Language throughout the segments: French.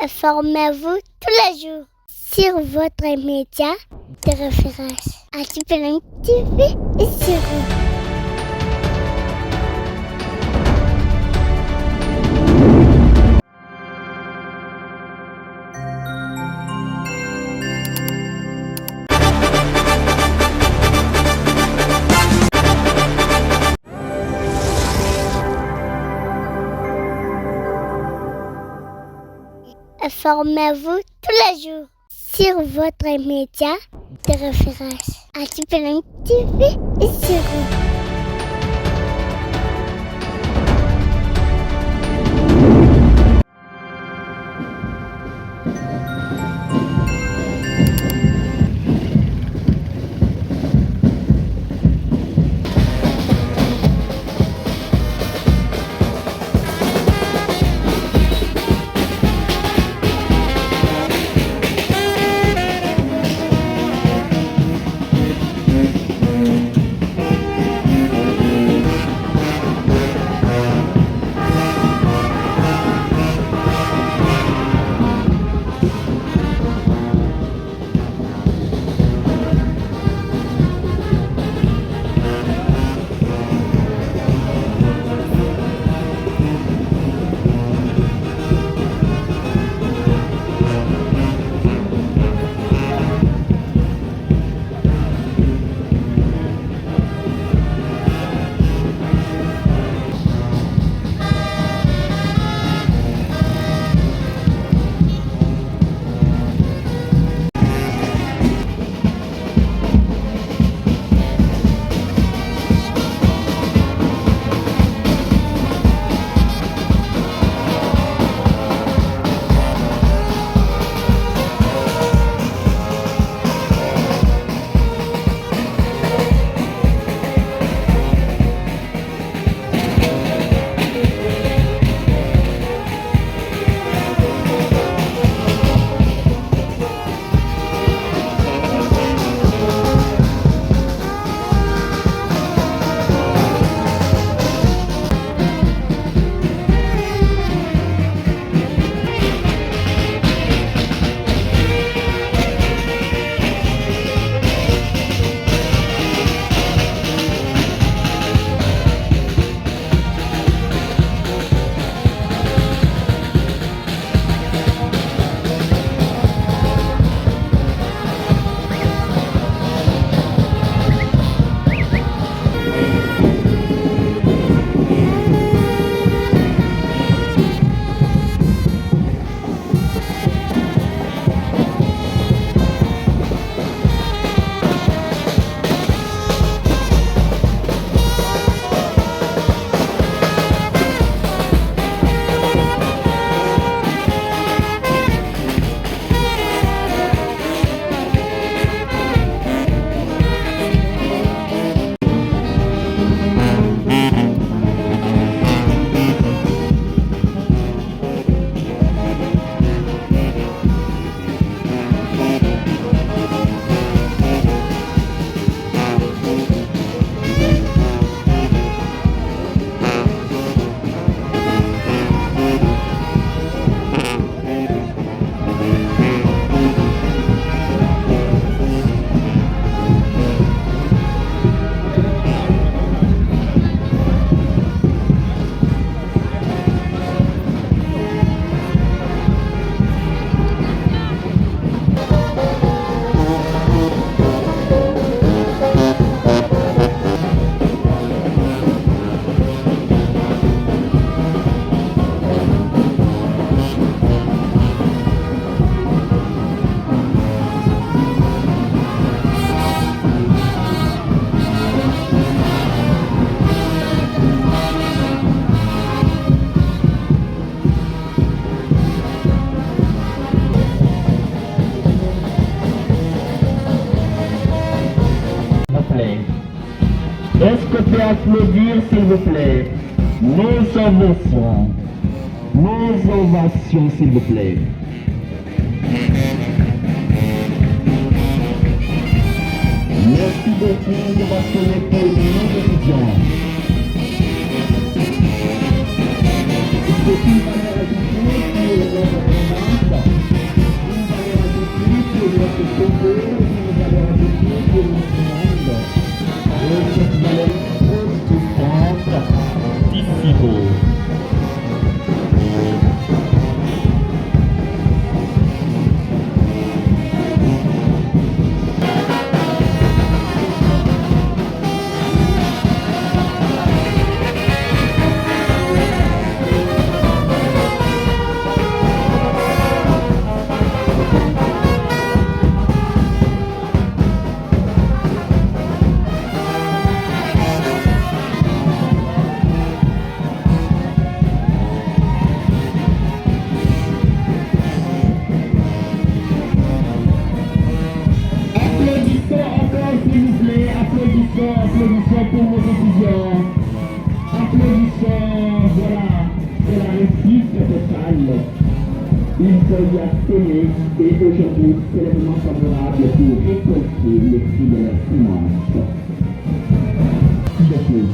Informez-vous tous les jours sur votre média de référence. ATPLM TV et sur Informez-vous tous les jours sur votre média de référence. ATPLM TV et sur Est-ce que peut applaudir, s'il vous plaît? Nos ovations, s'il vous plaît. Merci beaucoup de votre connecter nos étudiants. Est-ce que tu vas ajouter sur le feuilles à s'aimer et aujourd'hui c'est le moment favorable pour récolter les fruits de leur semence. Merci beaucoup.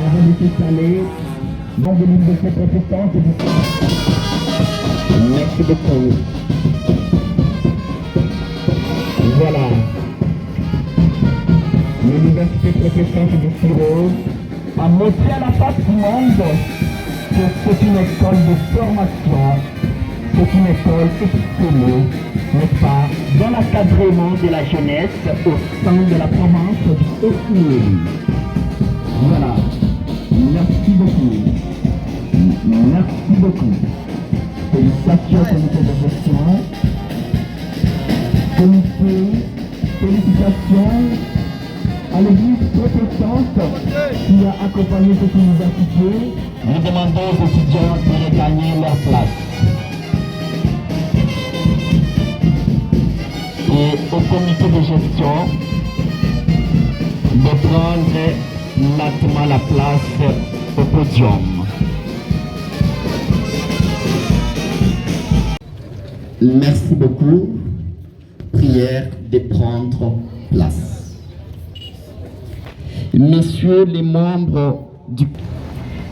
Avant de s'installer, dans l'université protestante du merci beaucoup. Voilà. L'université protestante du Siro a montré à la face du monde que c'est une école de formation, c'est une école extrêmement, n'est-ce pas, dans l'encadrement de la jeunesse au sein de la province du Haut-Uélé. Voilà. Merci beaucoup. Merci beaucoup. Félicitations au comité de gestion. Félicitations à l'église protestante qui a accompagné cette université. Nous demandons aux étudiants de regagner leur place. Et au comité de gestion de prendre lentement la place au podium. Merci beaucoup. Prière de prendre place. Messieurs les membres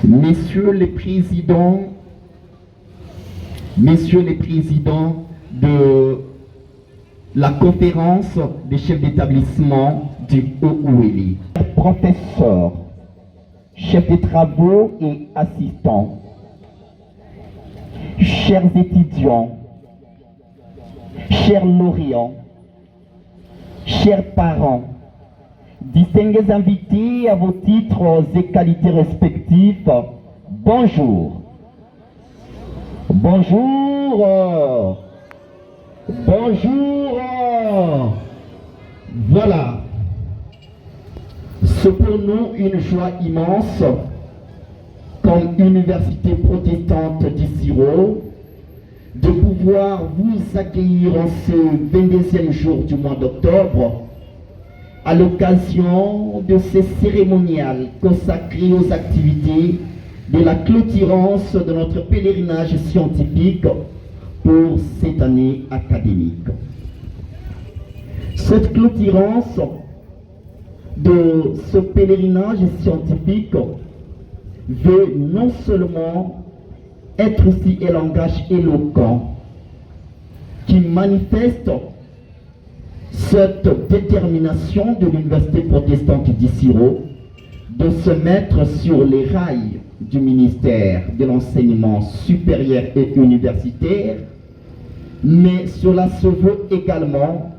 Messieurs les présidents de la conférence des chefs d'établissement du Haut-Uélé, professeurs, chefs de travaux et assistants, chers étudiants, chers lauréats, chers parents, distingués invités à vos titres et qualités respectifs, bonjour. Bonjour. Bonjour. Voilà. C'est pour nous une joie immense, comme université protestante du Siro, de pouvoir vous accueillir en ce 22e jour du mois d'octobre à l'occasion de ce cérémonial consacré aux activités de la clôturance de notre pèlerinage scientifique pour cette année académique. Cette clôturance de ce pèlerinage scientifique veut non seulement être aussi un langage éloquent qui manifeste cette détermination de l'université protestante du Siro de se mettre sur les rails du ministère de l'enseignement supérieur et universitaire, mais cela se veut également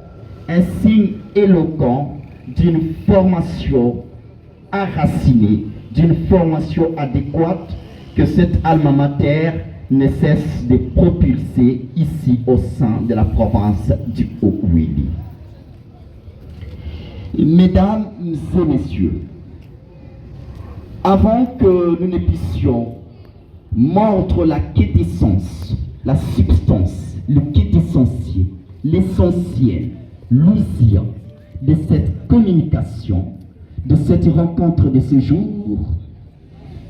un signe éloquent d'une formation enracinée, d'une formation adéquate que cette alma mater ne cesse de propulser ici au sein de la province du Haut-Uélé. Mesdames et messieurs, avant que nous ne puissions montrer la quintessence, la substance, le quintessentiel, l'essentiel, l'ousia de cette communication, de cette rencontre de ce jour,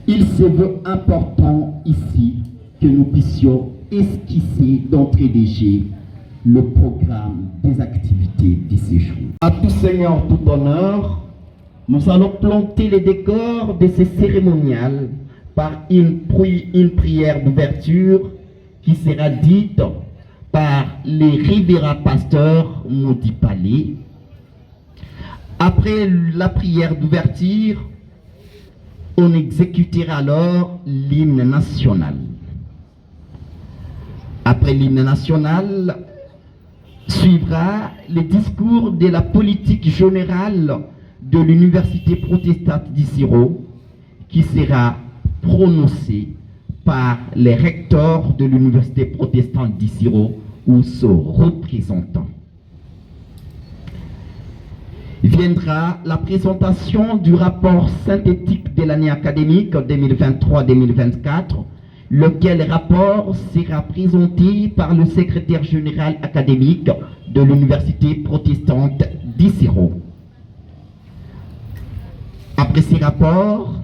il se veut important ici que nous puissions esquisser d'entrée de jeu le programme des activités de ce jour. À tout Seigneur, tout honneur, nous allons planter les décors de ce cérémonial par une prière d'ouverture qui sera dite par les révérends pasteurs Maudit Palais. Après la prière d'ouverture, on exécutera alors l'hymne national. Après l'hymne national, suivra le discours de la politique générale de l'université protestante du Siro, qui sera prononcé par les recteurs de l'université protestante du Siro ou son représentant. Viendra la présentation du rapport synthétique de l'année académique 2023-2024, lequel rapport sera présenté par le secrétaire général académique de l'université protestante du Siro. Après ces rapports,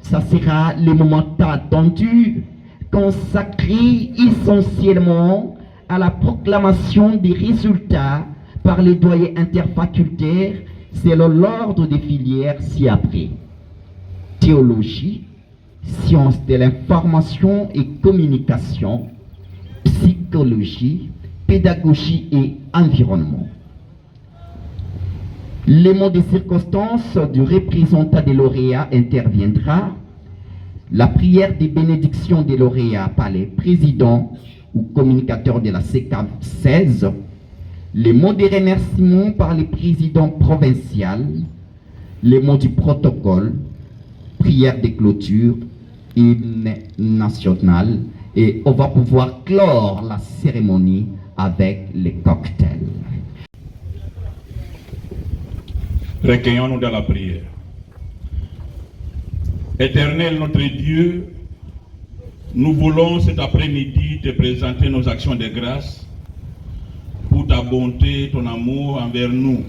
ça sera le moment attendu consacré essentiellement à la proclamation des résultats par les doyens interfacultaires selon l'ordre des filières ci-après. Théologie, sciences de l'information et communication, psychologie, pédagogie et environnement. Le mot de circonstance du représentant des lauréats interviendra. La prière de bénédiction des lauréats par les présidents ou communicateurs de la CECAV 16. Les mots de remerciement par les présidents provinciaux. Les mots du protocole. Prière de clôture. Hymne national. Et on va pouvoir clore la cérémonie avec les cocktails. Recueillons-nous dans la prière. Éternel notre Dieu, nous voulons cet après-midi te présenter nos actions de grâce pour ta bonté, ton amour envers nous.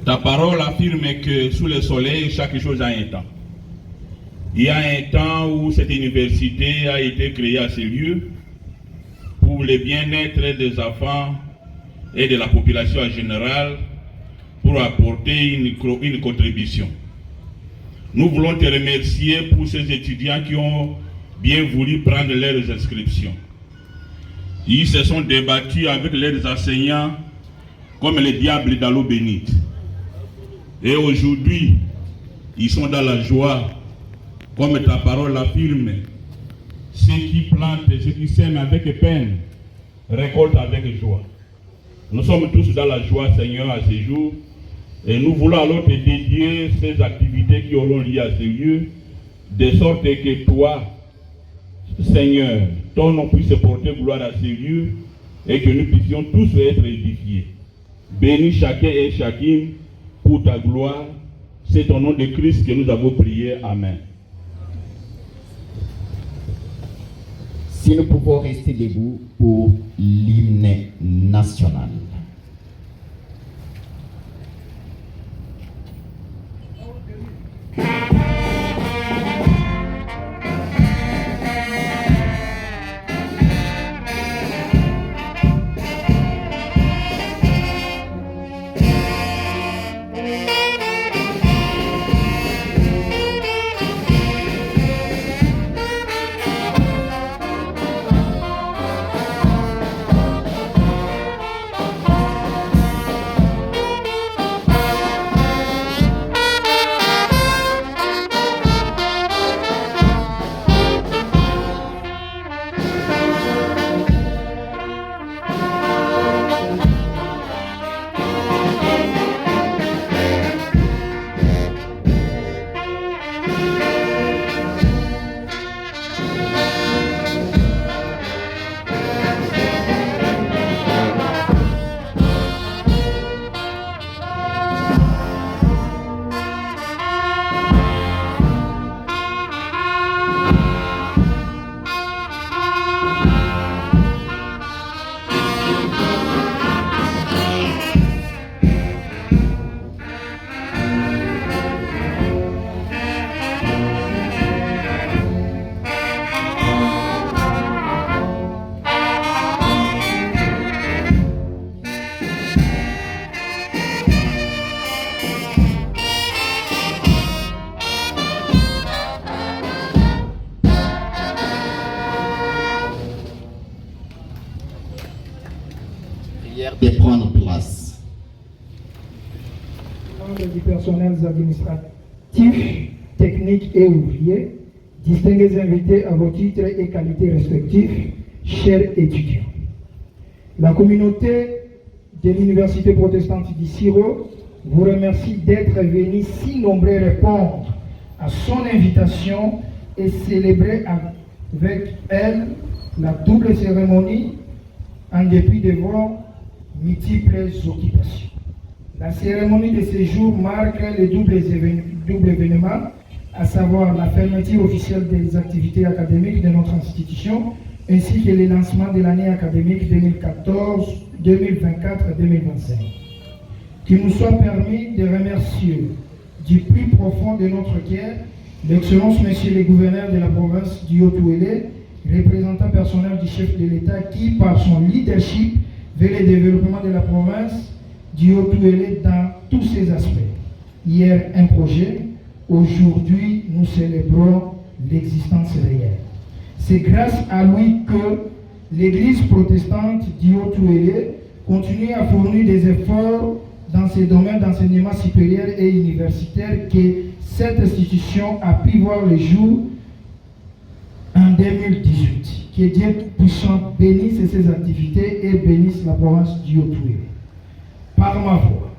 Ta parole affirme que sous le soleil, chaque chose a un temps. Il y a un temps où cette université a été créée à ce lieu pour le bien-être des enfants et de la population en général, pour apporter une contribution. Nous voulons te remercier pour ces étudiants qui ont bien voulu prendre leurs inscriptions. Ils se sont débattus avec leurs enseignants comme les diables dans l'eau bénite. Et aujourd'hui, ils sont dans la joie, comme ta parole l'affirme. Ceux qui plantent et ceux qui sèment avec peine récoltent avec joie. Nous sommes tous dans la joie, Seigneur, à ce jour. Et nous voulons alors te dédier ces activités qui auront lieu à ce lieu, de sorte que toi, Seigneur, ton nom puisse porter gloire à ce lieu et que nous puissions tous être édifiés. Bénis chacun et chacune pour ta gloire. C'est au nom de Christ que nous avons prié. Amen. Si nous pouvons rester debout pour l'hymne national. De prendre place. Membres du personnel administratif, technique et ouvrier, distingués invités à vos titres et qualités respectifs, chers étudiants. La communauté de l'Université protestante du Siro vous remercie d'être venus si nombreux répondre à son invitation et célébrer avec elle la double cérémonie en dépit de vos multiples occupations. La cérémonie de ce jour marque le double événement, à savoir la fermeture officielle des activités académiques de notre institution, ainsi que le lancement de l'année académique 2024-2025. Qu'il nous soit permis de remercier du plus profond de notre cœur l'Excellence Monsieur le gouverneur de la province du Haut-Touélé représentant personnel du chef de l'État qui, par son leadership, veut le développement de la province du Haut-Touélé dans tous ses aspects. Hier, un projet. Aujourd'hui, nous célébrons l'existence réelle. C'est grâce à lui que l'Église protestante du Haut-Touélé continue à fournir des efforts dans ces domaines d'enseignement supérieur et universitaire que cette institution a pu voir le jour en 2018. Que Dieu Tout-Puissant bénisse ses activités et bénisse la province du Haut-Touélé. Par ma voix,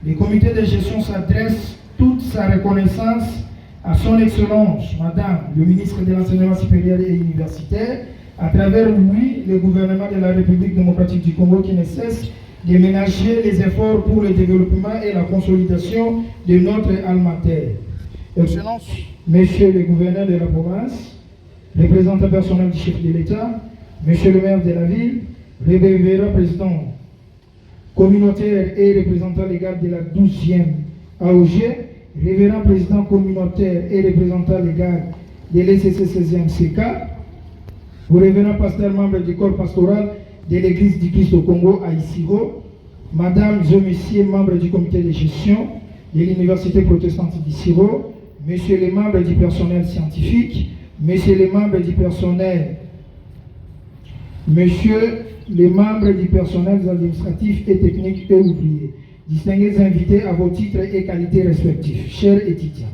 le comité de gestion s'adresse toute sa reconnaissance à son Excellence, Madame le ministre de l'Enseignement supérieur et universitaire, à travers lui, le gouvernement de la République démocratique du Congo qui ne cesse de ménager les efforts pour le développement et la consolidation de notre alma mater. Excellence, Monsieur le gouverneur de la province, représentant personnel du chef de l'État, Monsieur le maire de la ville, révérend président communautaire et représentant légal de la 12e AOG, révérend président communautaire et représentant légal de l'ECC 16e CK, au révérend pasteur membre du corps pastoral de l'Église du Christ au Congo à Isiro, Madame et Messieurs membres du comité de gestion de l'Université protestante d'Isiro, Messieurs les membres du personnel scientifique, Messieurs les membres du personnel, Messieurs les membres du personnel administratif et technique et ouvriers, distingués invités à vos titres et qualités respectifs, chers étudiants.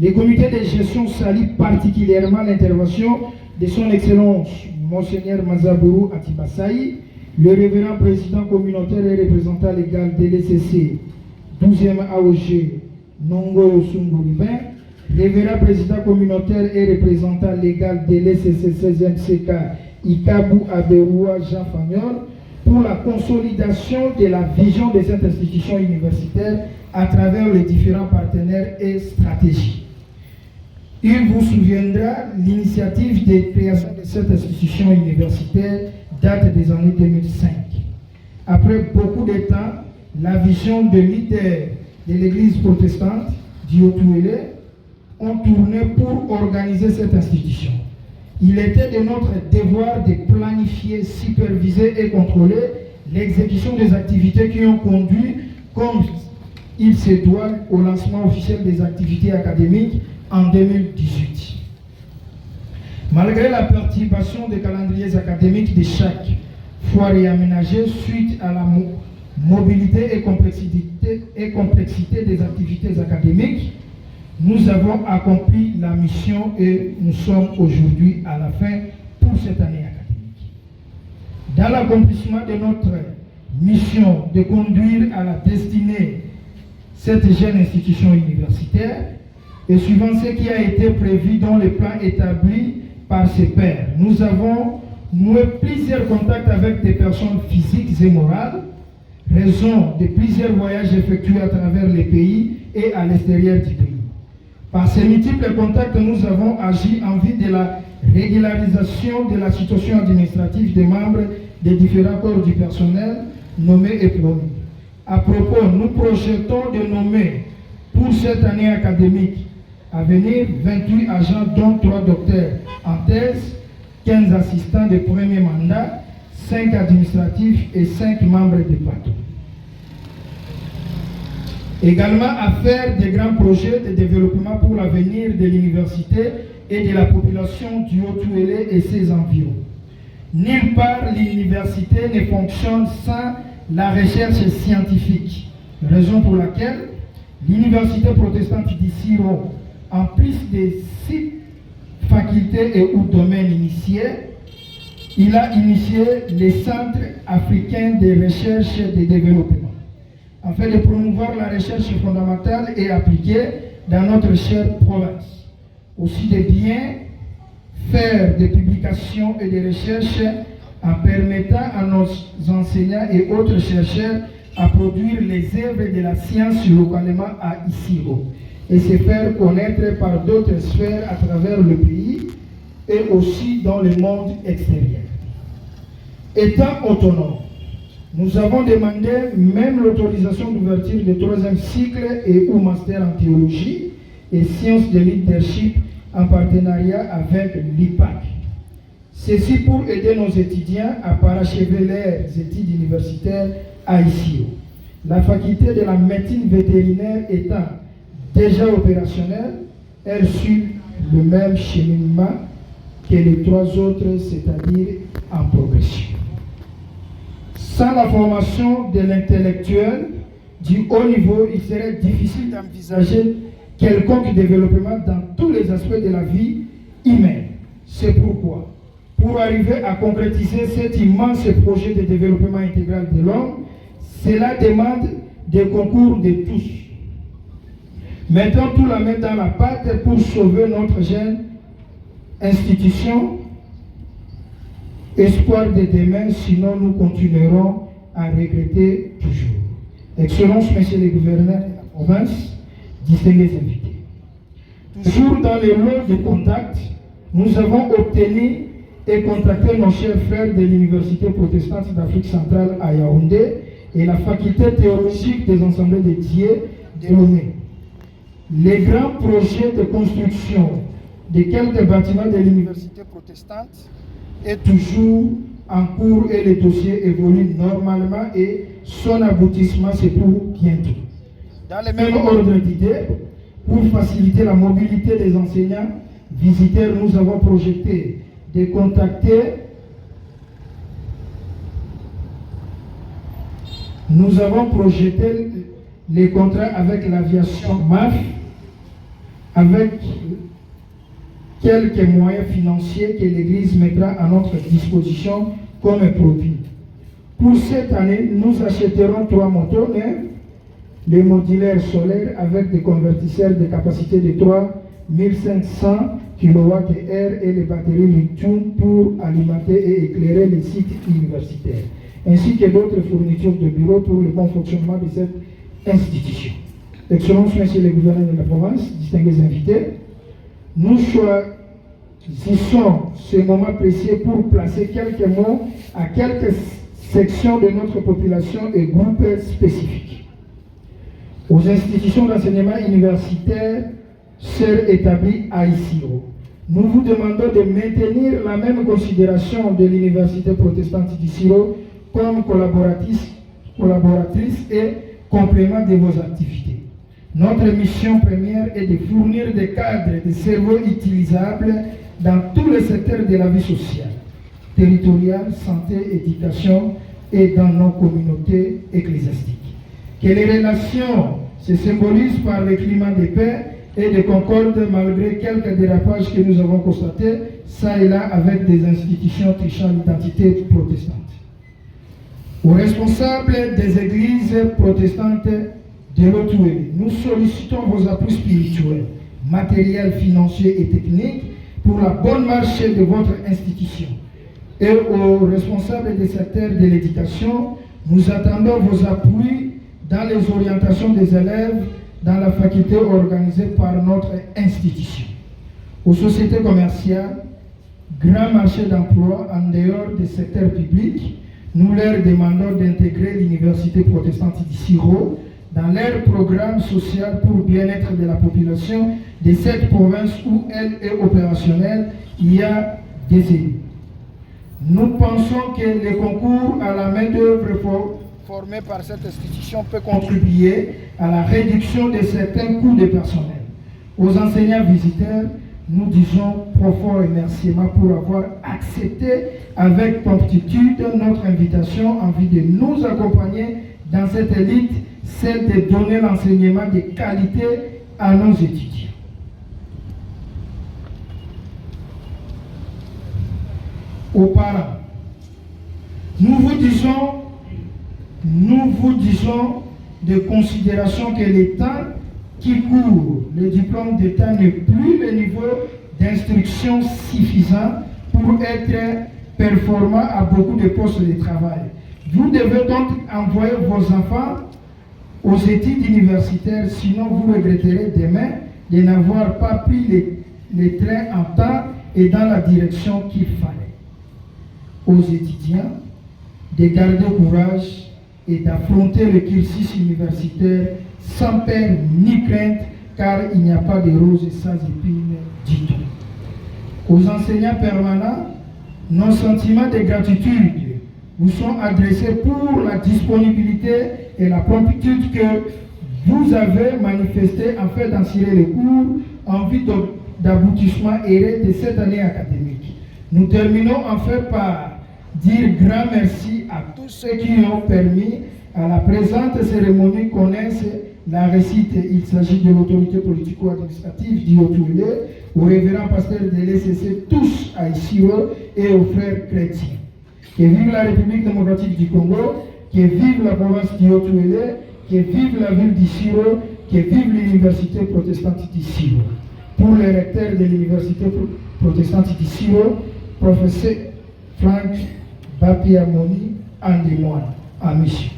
Le comité de gestion salue particulièrement l'intervention de son Excellence Monseigneur Mazabourou Atibasaï, le révérend président communautaire et représentant légal de l'ECC 12e AOG Nongo Sunguribin, révérend président communautaire et représentant légal de l'ECC 16e CK Ikabu Aberoua Jean Fagnol, pour la consolidation de la vision de cette institution universitaire à travers les différents partenaires et stratégies. Il vous souviendra, l'initiative de création de cette institution universitaire date des années 2005. Après beaucoup de temps, la vision de leaders de l'Église protestante du Haut-Touélé ont tourné pour organiser cette institution. Il était de notre devoir de planifier, superviser et contrôler l'exécution des activités qui ont conduit, comme il se doit, au lancement officiel des activités académiques en 2018. Malgré la participation des calendriers académiques de chaque fois réaménagés suite à la mobilité et complexité des activités académiques, nous avons accompli la mission et nous sommes aujourd'hui à la fin pour cette année académique. Dans l'accomplissement de notre mission de conduire à la destinée cette jeune institution universitaire et suivant ce qui a été prévu dans le plan établi par ses pairs, nous avons noué plusieurs contacts avec des personnes physiques et morales, raison de plusieurs voyages effectués à travers les pays et à l'extérieur du pays. Par ces multiples contacts, nous avons agi en vue de la régularisation de la situation administrative des membres des différents corps du personnel nommés et promus. À propos, nous projetons de nommer pour cette année académique à venir 28 agents, dont 3 docteurs en thèse, 15 assistants de premier mandat, 5 administratifs et 5 membres de plateau. Également à faire de grands projets de développement pour l'avenir de l'université et de la population du Haut-Touélé et ses environs. Nulle part l'université ne fonctionne sans la recherche scientifique, raison pour laquelle l'université protestante d'Isiro, en plus des 6 facultés et ou domaines initiés, il a initié les centres africains de recherche et de développement, afin de promouvoir la recherche fondamentale et appliquée dans notre chère province. Aussi de bien faire des publications et des recherches en permettant à nos enseignants et autres chercheurs à produire les œuvres de la science localement à Isiro et se faire connaître par d'autres sphères à travers le pays et aussi dans le monde extérieur. Étant autonome, nous avons demandé même l'autorisation d'ouverture du 3e cycle et ou master en théologie et sciences de leadership en partenariat avec l'IPAC. Ceci pour aider nos étudiants à parachever leurs études universitaires à ICIO. La faculté de la médecine vétérinaire étant déjà opérationnelle, elle suit le même cheminement que les 3 autres, c'est-à-dire en progression. Sans la formation de l'intellectuel du haut niveau, il serait difficile d'envisager quelconque développement dans tous les aspects de la vie humaine. C'est pourquoi, pour arriver à concrétiser cet immense projet de développement intégral de l'homme, cela demande des concours de tous. Mettons tout la main dans la pâte pour sauver notre jeune institution, espoir de demain, sinon nous continuerons à regretter toujours. Excellences, Messieurs les gouverneurs de la province, distingués invités. Toujours dans les lots de contact, nous avons obtenu et contacté nos chers frères de l'Université protestante d'Afrique centrale à Yaoundé et la faculté théologique des ensembles de Dieu de Lomé. Les grands projets de construction de quelques bâtiments de l'Université protestante est toujours en cours et les dossiers évoluent normalement et son aboutissement c'est pour bientôt. Dans le même ordre d'idées, pour faciliter la mobilité des enseignants visiteurs, nous avons projeté de contacter les contrats avec l'aviation MAF avec quelques moyens financiers que l'Église mettra à notre disposition comme produit. Pour cette année, nous achèterons 3 motos neufs, les modulaires solaires avec des convertisseurs de capacité de 3500 kWh et les batteries lithium pour alimenter et éclairer les sites universitaires, ainsi que d'autres fournitures de bureaux pour le bon fonctionnement de cette institution. Excellences, Messieurs les gouverneurs de la province, distingués invités, nous choisissons ce moment précieux pour placer quelques mots à quelques sections de notre population et groupes spécifiques. Aux institutions d'enseignement universitaire seules établies à ICIO, nous vous demandons de maintenir la même considération de l'Université protestante d'ICIO comme collaboratrice et complément de vos activités. Notre mission première est de fournir des cadres de cerveau utilisables dans tous les secteurs de la vie sociale, territoriale, santé, éducation et dans nos communautés ecclésiastiques. Que les relations se symbolisent par le climat de paix et de concorde malgré quelques dérapages que nous avons constatés, ça et là, avec des institutions trichant l'identité protestante. Aux responsables des églises protestantes de l'Otué, nous sollicitons vos appuis spirituels, matériels, financiers et techniques pour la bonne marche de votre institution. Et aux responsables des secteurs de l'éducation, nous attendons vos appuis dans les orientations des élèves dans la faculté organisée par notre institution. Aux sociétés commerciales, grand marché d'emploi en dehors des secteurs publics, nous leur demandons d'intégrer l'Université protestante d'Issiro dans leur programme social pour bien-être de la population de cette province où elle est opérationnelle. Il y a des élus. Nous pensons que le concours à la main-d'œuvre formé par cette institution peut contribuer à la réduction de certains coûts de personnel. Aux enseignants visiteurs, nous disons profond remerciement pour avoir accepté avec promptitude notre invitation en vue de nous accompagner dans cette élite, celle de donner l'enseignement de qualité à nos étudiants. Aux parents, nous vous disons de considération que les temps qui courent, le diplôme d'État n'est plus le niveau d'instruction suffisant pour être performant à beaucoup de postes de travail. Vous devez donc envoyer vos enfants aux études universitaires, sinon vous regretterez demain de n'avoir pas pris les trains en temps et dans la direction qu'il fallait. Aux étudiants de garder courage et d'affronter le cursus universitaire sans peur ni crainte, car il n'y a pas de roses sans épines du tout. Aux enseignants permanents, Nos sentiments de gratitude vous sont adressés pour la disponibilité et la promptitude que vous avez manifestée en fait d'en tirer les cours en vue d'aboutissement erré de cette année académique. Nous terminons en fait par dire grand merci à tous ceux qui ont permis à la présente cérémonie connaisse la réussite. Il s'agit de l'autorité politico-administrative d'Iotouélé, aux révérends pasteurs de l'ECC, tous à Issiro et aux frères chrétiens. Que vive la République démocratique du Congo, que vive la province d'Iotouélé, que vive la ville d'Issiro, que vive l'université protestante d'Issiro. Pour le recteur de l'université protestante d'Issiro, professeur Frank Bapiamoni Andimoine, à mission.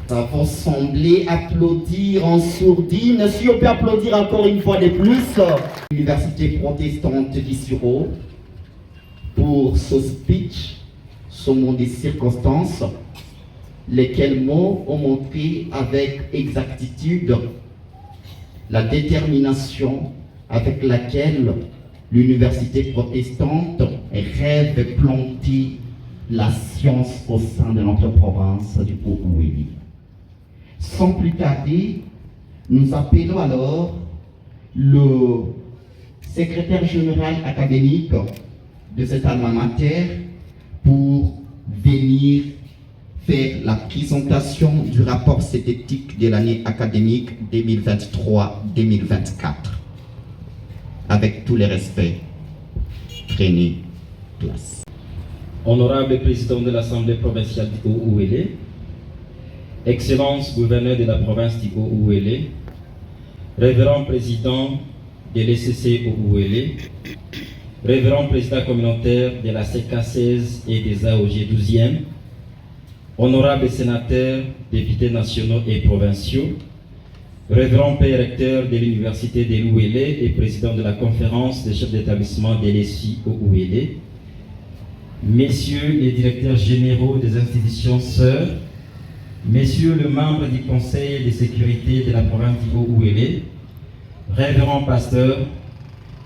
Nous avons semblé applaudir en sourdine. Si on peut applaudir encore une fois de plus, l'université protestante d'Issiro pour ce speech, ce mot des circonstances, lesquels mots ont montré avec exactitude la détermination avec laquelle l'université protestante rêve planter la science au sein de notre province du Haut-Uélé. Sans plus tarder, nous appelons alors le secrétaire général académique de cet alma mater pour venir faire la présentation du rapport synthétique de l'année académique 2023-2024. Avec tous les respects, prenez place. Honorable président de l'Assemblée provinciale du Haut-Uélé, Excellence gouverneur de la province du Haut-Uélé, révérend président de l'ECC Haut-Uélé, révérend président communautaire de la CK16 et des AOG 12e, honorables sénateurs, députés nationaux et provinciaux, révérend père recteur de l'université de l'Uélé et président de la conférence des chefs d'établissement de l'ESI Haut-Uélé, messieurs les directeurs généraux des institutions sœurs, messieurs les membres du conseil de sécurité de la province du Haut-Uélé, révérends pasteurs,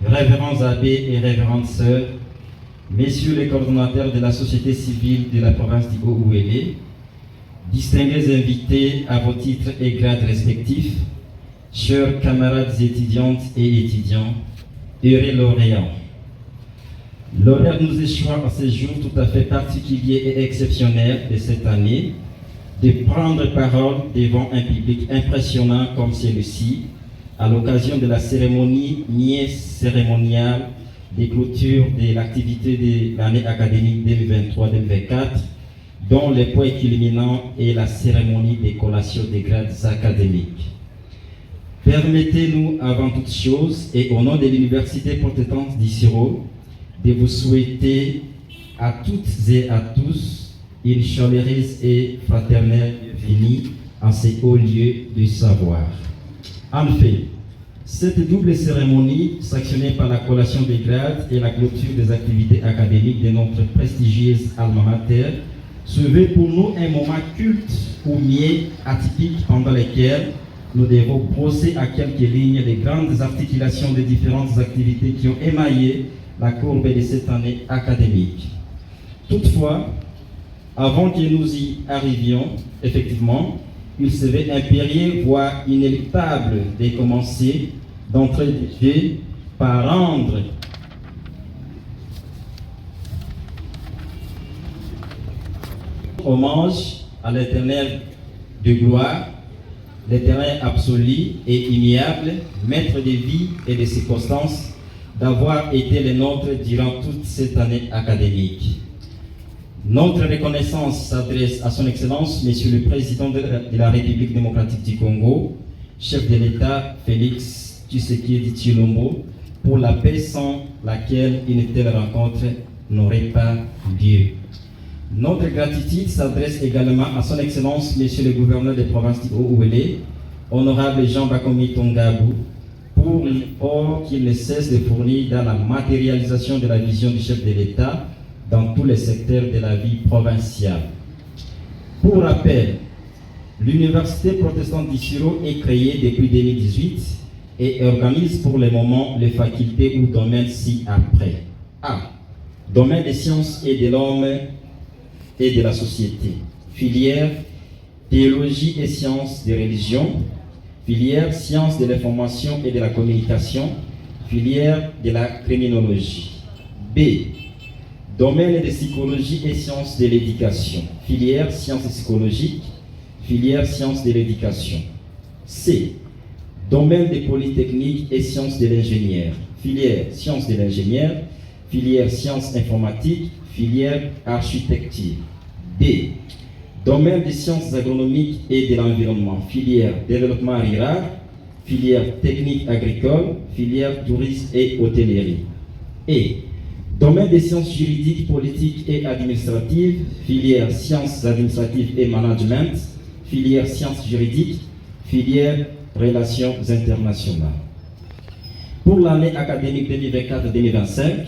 révérends abbés et révérentes sœurs, messieurs les coordonnateurs de la société civile de la province du Haut-Uélé, distingués invités à vos titres et grades respectifs, chers camarades étudiantes et étudiants, heureux lauréats. L'honneur nous échoit en ce jour tout à fait particulier et exceptionnel de cette année de prendre parole devant un public impressionnant comme celui-ci à l'occasion de la cérémonie mi-cérémoniale de clôture de l'activité de l'année académique 2023-2024, dont le point culminant est la cérémonie de collation des grades académiques. Permettez-nous avant toute chose et au nom de l'Université protestante d'Issiro de vous souhaiter à toutes et à tous une chaleureuse et fraternelle bienvenue en ces hauts lieux du savoir. En fait, cette double cérémonie, sanctionnée par la collation des grades et la clôture des activités académiques de notre prestigieuse alma mater, se veut pour nous un moment culte ou mieux atypique pendant lequel nous devons brosser à quelques lignes les grandes articulations des différentes activités qui ont émaillé la courbe de cette année académique. Toutefois, avant que nous y arrivions, effectivement, il serait impérieux, voire inéluctable, de commencer d'entrée de jeu par rendre hommage à l'Éternel de gloire, l'Éternel absolu et immuable, maître des vies et des circonstances, d'avoir été le nôtre durant toute cette année académique. Notre reconnaissance s'adresse à son Excellence, Monsieur le Président de la République démocratique du Congo, chef de l'État Félix Tshisekedi Tshilombo, pour la paix sans laquelle une telle rencontre n'aurait pas lieu. Notre gratitude s'adresse également à son Excellence, Monsieur le Gouverneur des provinces du Haut-Uélé, honorable Jean Bakomi Tongabou, pour l'effort qu'il ne cesse de fournir dans la matérialisation de la vision du chef de l'État dans tous les secteurs de la vie provinciale. Pour rappel, l'Université protestante d'Issiro est créée depuis 2018 et organise pour le moment les facultés ou domaines ci-après. A. Domaine des sciences et de l'homme et de la société. Filière théologie et sciences des religions. Filière sciences de l'information et de la communication. Filière de la criminologie. B. Domaine de psychologie et sciences de l'éducation. Filière sciences psychologiques. Filière sciences de l'éducation. C. Domaine des polytechniques et sciences de l'ingénieur. Filière sciences de l'ingénieur. Filière sciences informatiques. Filière architecture. D. Domaine des sciences agronomiques et de l'environnement. Filière développement rural. Filière technique agricole. Filière tourisme et hôtellerie. Et domaine des sciences juridiques, politiques et administratives. Filière sciences administratives et management. Filière sciences juridiques. Filière relations internationales. Pour l'année académique 2024-2025,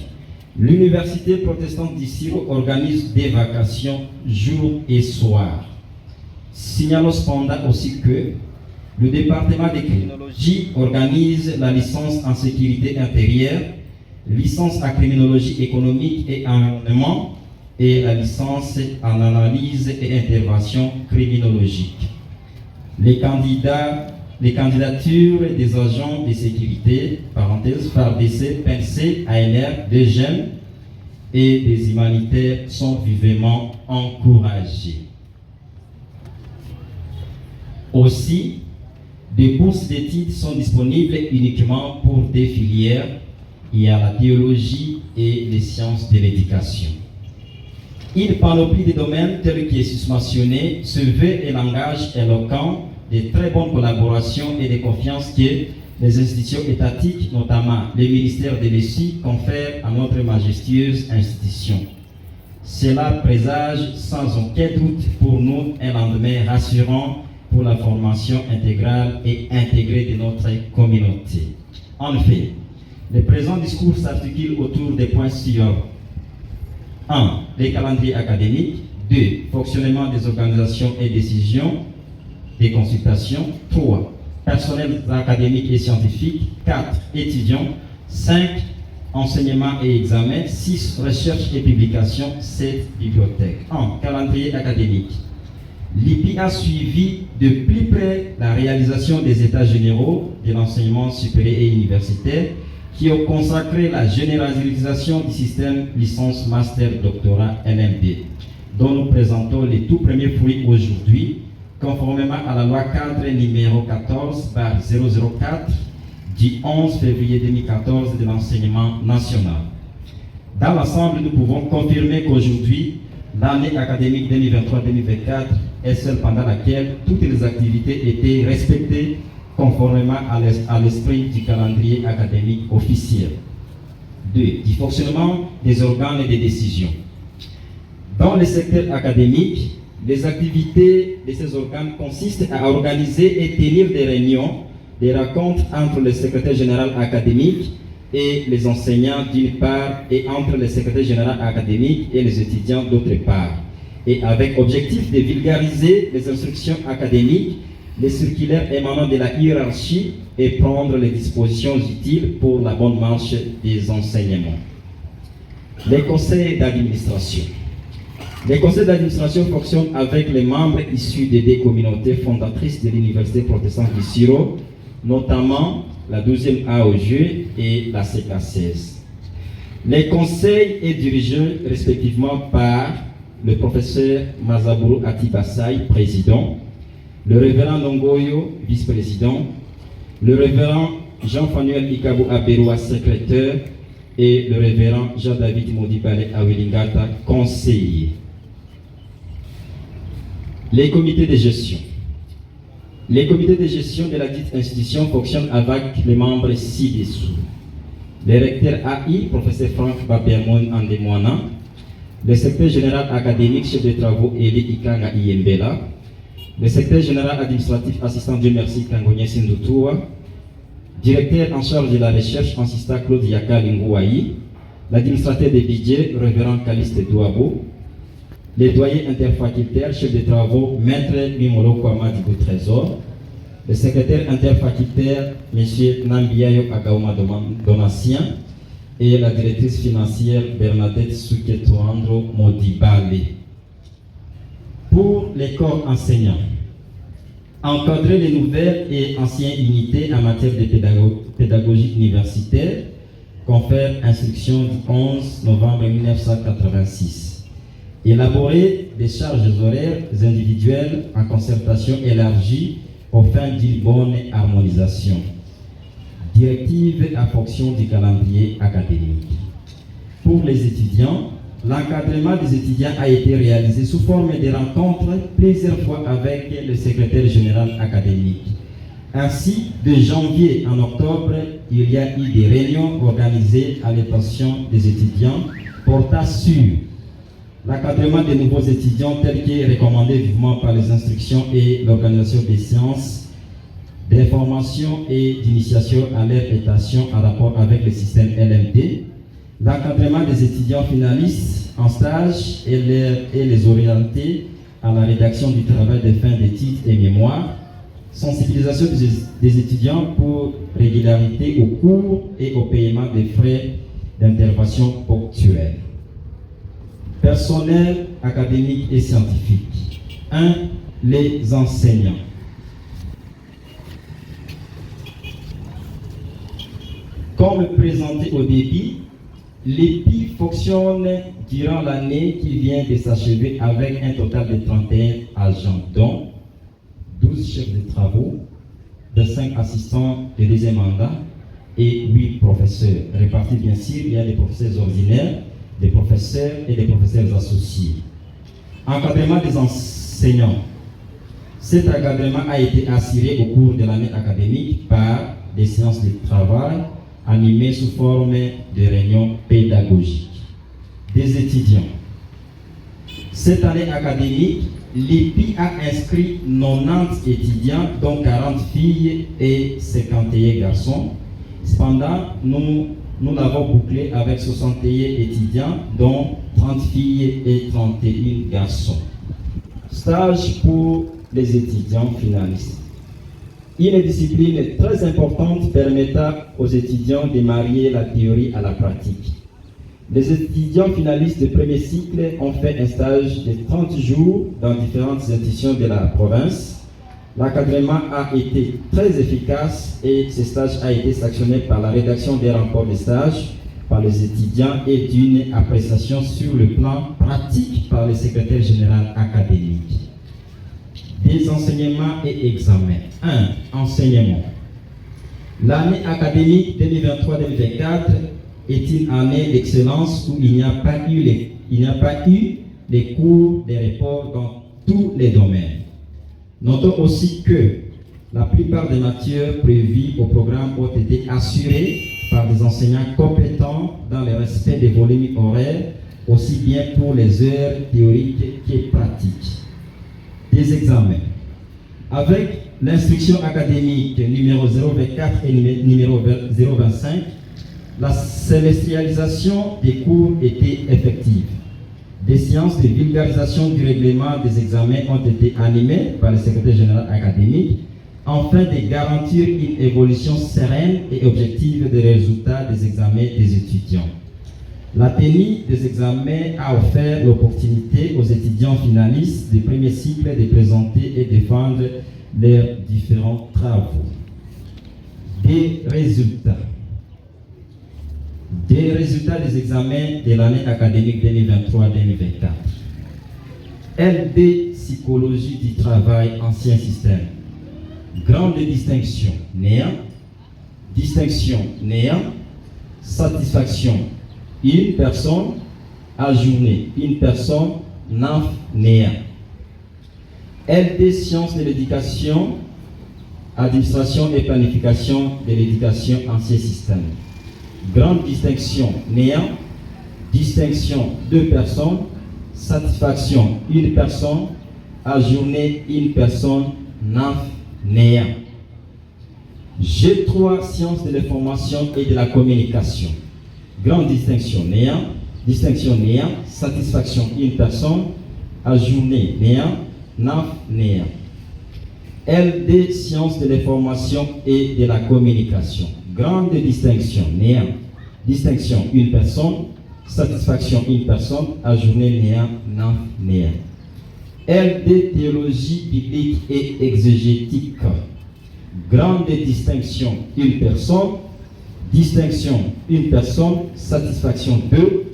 l'Université protestante du Siro organise des vacations jour et soir. Signalons cependant aussi que le département de criminologie organise la licence en sécurité intérieure, licence en criminologie économique et environnement et la licence en analyse et intervention criminologique. Les candidatures des agents de sécurité, parenthèse, FARDC, PNC, ANR, des jeunes et des humanitaires sont vivement encouragées. Aussi, des bourses d'études sont disponibles uniquement pour des filières. Il y a la théologie et les sciences de l'éducation. Une panoplie de domaines tels que susmentionné se veut un langage éloquent de très bonnes collaborations et de confiance que les institutions étatiques, notamment le ministère de l'ESI, confèrent à notre majestueuse institution. Cela présage sans aucun doute pour nous un lendemain rassurant pour la formation intégrale et intégrée de notre communauté. En effet, le présent discours s'articule autour des points suivants. 1. Les calendriers académiques. 2. Fonctionnement des organisations et décisions des consultations. 3. Personnel académique et scientifique. 4. Étudiants. 5. Enseignement et examen. 6. Recherche et publication. 7. Bibliothèque. 1. Calendrier académique. L'IPI a suivi de plus près la réalisation des états généraux de l'enseignement supérieur et universitaire qui ont consacré la généralisation du système licence, master, doctorat, LMD, dont nous présentons les tout premiers fruits aujourd'hui, conformément à la loi cadre numéro 14/004 du 11 février 2014 de l'enseignement national. Dans l'ensemble, nous pouvons confirmer qu'aujourd'hui, l'année académique 2023-2024 est celle pendant laquelle toutes les activités étaient respectées conformément à l'esprit du calendrier académique officiel. 2. Du fonctionnement des organes de décision. Dans le secteur académique, les activités de ces organes consistent à organiser et tenir des réunions, des rencontres entre le secrétaire général académique et les enseignants d'une part, et entre le secrétaire général académique et les étudiants d'autre part, et avec objectif de vulgariser les instructions académiques, les circulaires émanant de la hiérarchie et prendre les dispositions utiles pour la bonne marche des enseignements. Les conseils d'administration. Les conseils d'administration fonctionnent avec les membres issus des deux communautés fondatrices de l'Université protestante du Siro, notamment la 12e AOG et la CK16. Les conseils est dirigé respectivement par le professeur Mazaburu Atibasai, président, le révérend Nongoyo, vice-président, le révérend Jean-Fanuel Ikabo Aberoua, secrétaire, et le révérend Jean-David Modibale Awelingata, conseiller. Les comités de gestion. Les comités de gestion de la dite institution fonctionnent avec les membres ci-dessous. Le recteur AI, professeur Franck Babermon Andemouana, le secrétaire général académique, chef de travaux Eli Ikanga Iembela, le secrétaire général administratif assistant Dieu merci Kangonye Sindoutoua, directeur en charge de la recherche assistant Claude Yaka Lingouaï, l'administrateur des budgets, révérend Caliste Douabo, les doyers interfacultaires, chef de travaux, maître Mimolo Kwama Digo Trésor, le secrétaire interfacultaire, M. Nambiayo Agauma Donatien, et la directrice financière Bernadette Souketouandro Modibale. Pour les corps enseignants, encadrer les nouvelles et anciennes unités en matière de pédagogie universitaire, confère instruction du 11 novembre 1986. Élaborer des charges horaires individuelles en concertation élargie aux fins d'une bonne harmonisation. Directive à fonction du calendrier académique. Pour les étudiants, l'encadrement des étudiants a été réalisé sous forme de rencontres plusieurs fois avec le secrétaire général académique. Ainsi, de janvier en octobre, il y a eu des réunions organisées à l'intention des étudiants portant sur l'encadrement des nouveaux étudiants tel que recommandé vivement par les instructions et l'organisation des séances d'information et d'initiation à leur étation en rapport avec le système LMD, l'encadrement des étudiants finalistes en stage et les orienter à la rédaction du travail de fin d'études et mémoire, sensibilisation des étudiants pour régularité au cours et au paiement des frais d'intervention ponctuels. Personnel académique et scientifique. 1. Les enseignants. Comme présenté au début, l'EPI fonctionne durant l'année qui vient de s'achever avec un total de 31 agents, dont 12 chefs de travaux, 25 assistants de deuxième mandat et 8 professeurs. Répartis bien sûr, il y a des professeurs ordinaires, des professeurs et des professeurs associés. Encadrement des enseignants. Cet encadrement a été assuré au cours de l'année académique par des séances de travail animées sous forme de réunions pédagogiques. Des étudiants. Cette année académique, l'EPI a inscrit 90 étudiants, dont 40 filles et 51 garçons. Cependant, nous l'avons bouclé avec 61 étudiants, dont 30 filles et 31 garçons. Stage pour les étudiants finalistes. Une discipline très importante permettant aux étudiants de marier la théorie à la pratique. Les étudiants finalistes de premier cycle ont fait un stage de 30 jours dans différentes institutions de la province. L'encadrement a été très efficace et ce stage a été sanctionné par la rédaction des rapports de stage par les étudiants et d'une appréciation sur le plan pratique par le secrétaire général académique. Des enseignements et examens. 1. Enseignement. L'année académique 2023-2024 est une année d'excellence où il n'y a pas eu les cours de report dans tous les domaines. Notons aussi que la plupart des matières prévues au programme ont été assurées par des enseignants compétents dans le respect des volumes horaires, aussi bien pour les heures théoriques que pratiques. Des examens. Avec l'instruction académique numéro 024 et numéro 025, la semestrialisation des cours était effective. Des séances de vulgarisation du règlement des examens ont été animées par le secrétaire général académique afin de garantir une évolution sereine et objective des résultats des examens des étudiants. La tenue des examens a offert l'opportunité aux étudiants finalistes du premier cycle de présenter et défendre leurs différents travaux. Des résultats des examens de l'année académique 2023-2024. LD Psychologie du travail, ancien système. Grande distinction, néant. Distinction, néant. Satisfaction, une personne. Ajourner, une personne. NAF, néant. LD Sciences de l'éducation, administration et planification de l'éducation, ancien système. Grande distinction, néant. Distinction, deux personnes. Satisfaction, une personne. Ajourner, une personne. NAF, néant. G3, sciences de l'information et de la communication. Grande distinction, néant. Distinction, néant. Satisfaction, une personne. Ajourner, néant. NAF, néant. LD, sciences de l'information et de la communication. Grande distinction, néant. Distinction, une personne. Satisfaction, une personne. Ajourné, néant, non, néant. LD, théologie biblique et exégétique. Grande distinction, une personne. Distinction, une personne. Satisfaction, deux.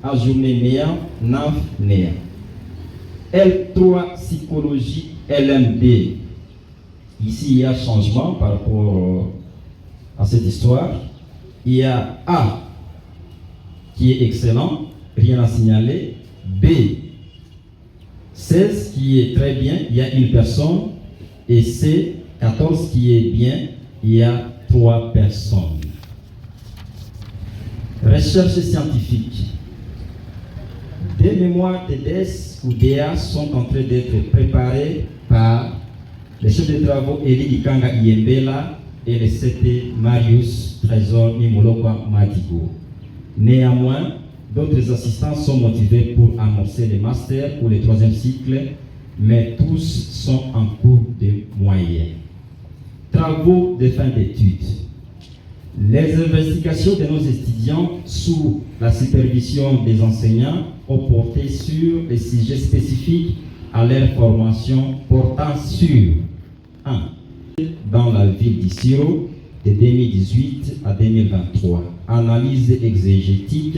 Ajourné, néant, non, néant. L3, psychologie, LMD. Ici, il y a changement par rapport à cette histoire. Il y a A qui est excellent, rien à signaler. B, 16 qui est très bien, il y a une personne. Et C, 14 qui est bien, il y a 3 personnes. Recherche scientifique. Des mémoires TDS ou DA sont en train d'être préparées par les chefs de travaux Eli Ikanga Iembela et le CT Marius Trésor Nimolokwa Madigo. Néanmoins, d'autres assistants sont motivés pour amorcer les masters ou les 3e cycles, mais tous sont en cours de moyens. Travaux de fin d'études. Les investigations de nos étudiants sous la supervision des enseignants ont porté sur les sujets spécifiques à leur formation portant sur 1. Dans la ville d'Issiro de 2018 à 2023. Analyse exégétique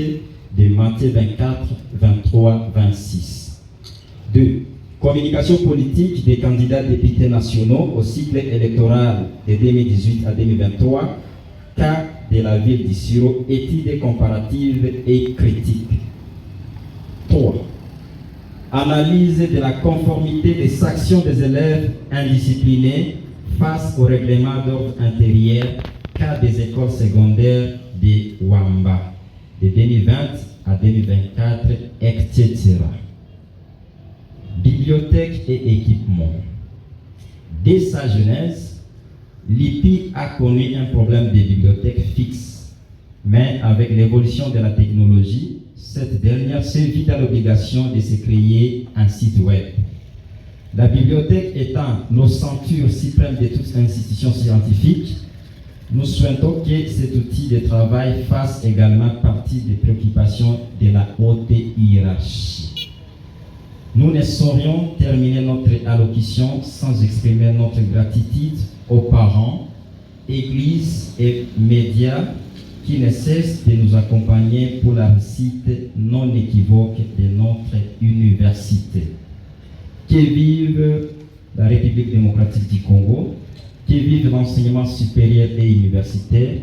de Matthieu 24, 23, 26. 2. Communication politique des candidats députés nationaux au cycle électoral de 2018 à 2023. Cas de la ville d'Issiro, études comparatives et critiques. 3. Analyse de la conformité des actions des élèves indisciplinés face au règlement d'ordre intérieur, cas des écoles secondaires de Wamba, de 2020 à 2024, etc. Bibliothèque et équipement. Dès sa jeunesse, l'IPI a connu un problème de bibliothèque fixe, mais avec l'évolution de la technologie, cette dernière s'est vite à l'obligation de se créer un site web. La bibliothèque étant l'ossature suprême de toute institution scientifique, nous souhaitons que cet outil de travail fasse également partie des préoccupations de la haute hiérarchie. Nous ne saurions terminer notre allocution sans exprimer notre gratitude aux parents, églises et médias qui ne cessent de nous accompagner pour la réussite non équivoque de notre université. Que vive la République démocratique du Congo, que vive l'enseignement supérieur et universitaire,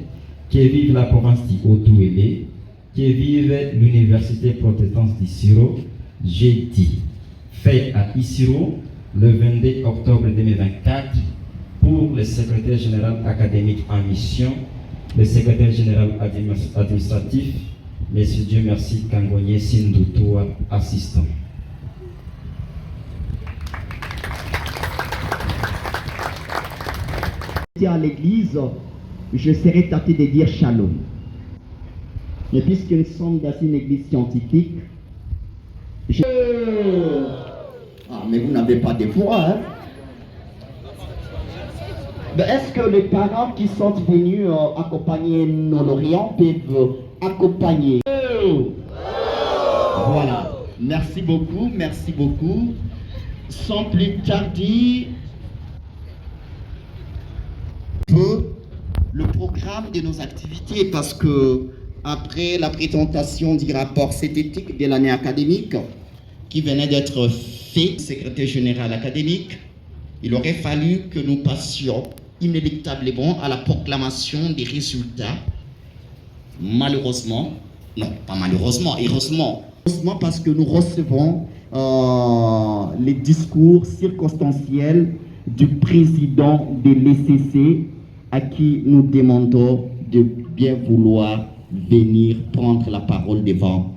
que vive la province du Haut-Ouélé, que vive l'université protestante d'Issiro, j'ai dit, fait àIssiro le 22 octobre 2024 pour le secrétaire général académique en mission, le secrétaire général administratif, M. Dieu merci Kangonye Sindoutoua, assistant. À l'église, je serais tenté de dire shalom. Mais puisque nous sommes dans une église scientifique, Ah, mais vous n'avez pas de voix, hein? Est-ce que les parents qui sont venus accompagner nos lauréats peuvent accompagner? Voilà. Merci beaucoup, merci beaucoup. Sans plus tarder, le programme de nos activités, parce que après la présentation du rapport synthétique de l'année académique qui venait d'être fait, secrétaire général académique, il aurait fallu que nous passions inéluctablement à la proclamation des résultats. Malheureusement, non, pas malheureusement, heureusement parce que nous recevons les discours circonstanciels du président de l'ECC à qui nous demandons de bien vouloir venir prendre la parole devant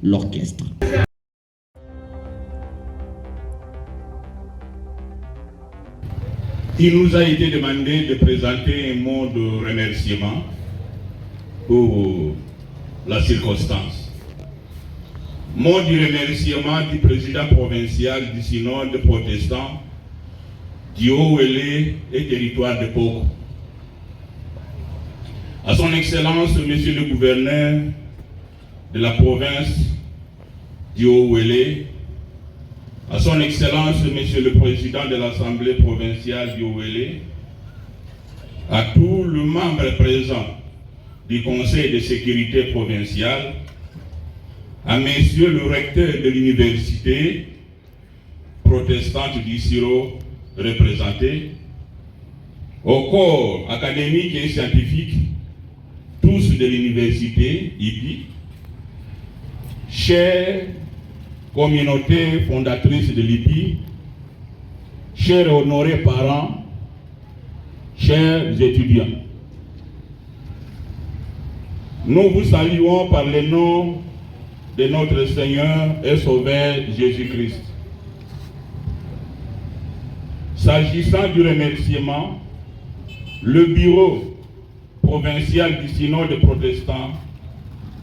l'orchestre. Il nous a été demandé de présenter un mot de remerciement pour la circonstance. Mot du remerciement du président provincial du synode protestant, du Haut-Uélé et territoire de Poko. À son Excellence, Monsieur le gouverneur de la province du Haut-Uélé, à son Excellence, Monsieur le Président de l'Assemblée provinciale du Haut-Uélé, à tous les membres présents du Conseil de sécurité provincial, à Monsieur le recteur de l'université protestante du Siro représenté, au corps académique et scientifique, tous de l'université IPI, chère communauté fondatrice de l'IPI, chers honorés parents, chers étudiants. Nous vous saluons par le nom de notre Seigneur et Sauveur Jésus-Christ. S'agissant du remerciement, le bureau provincial du synode protestant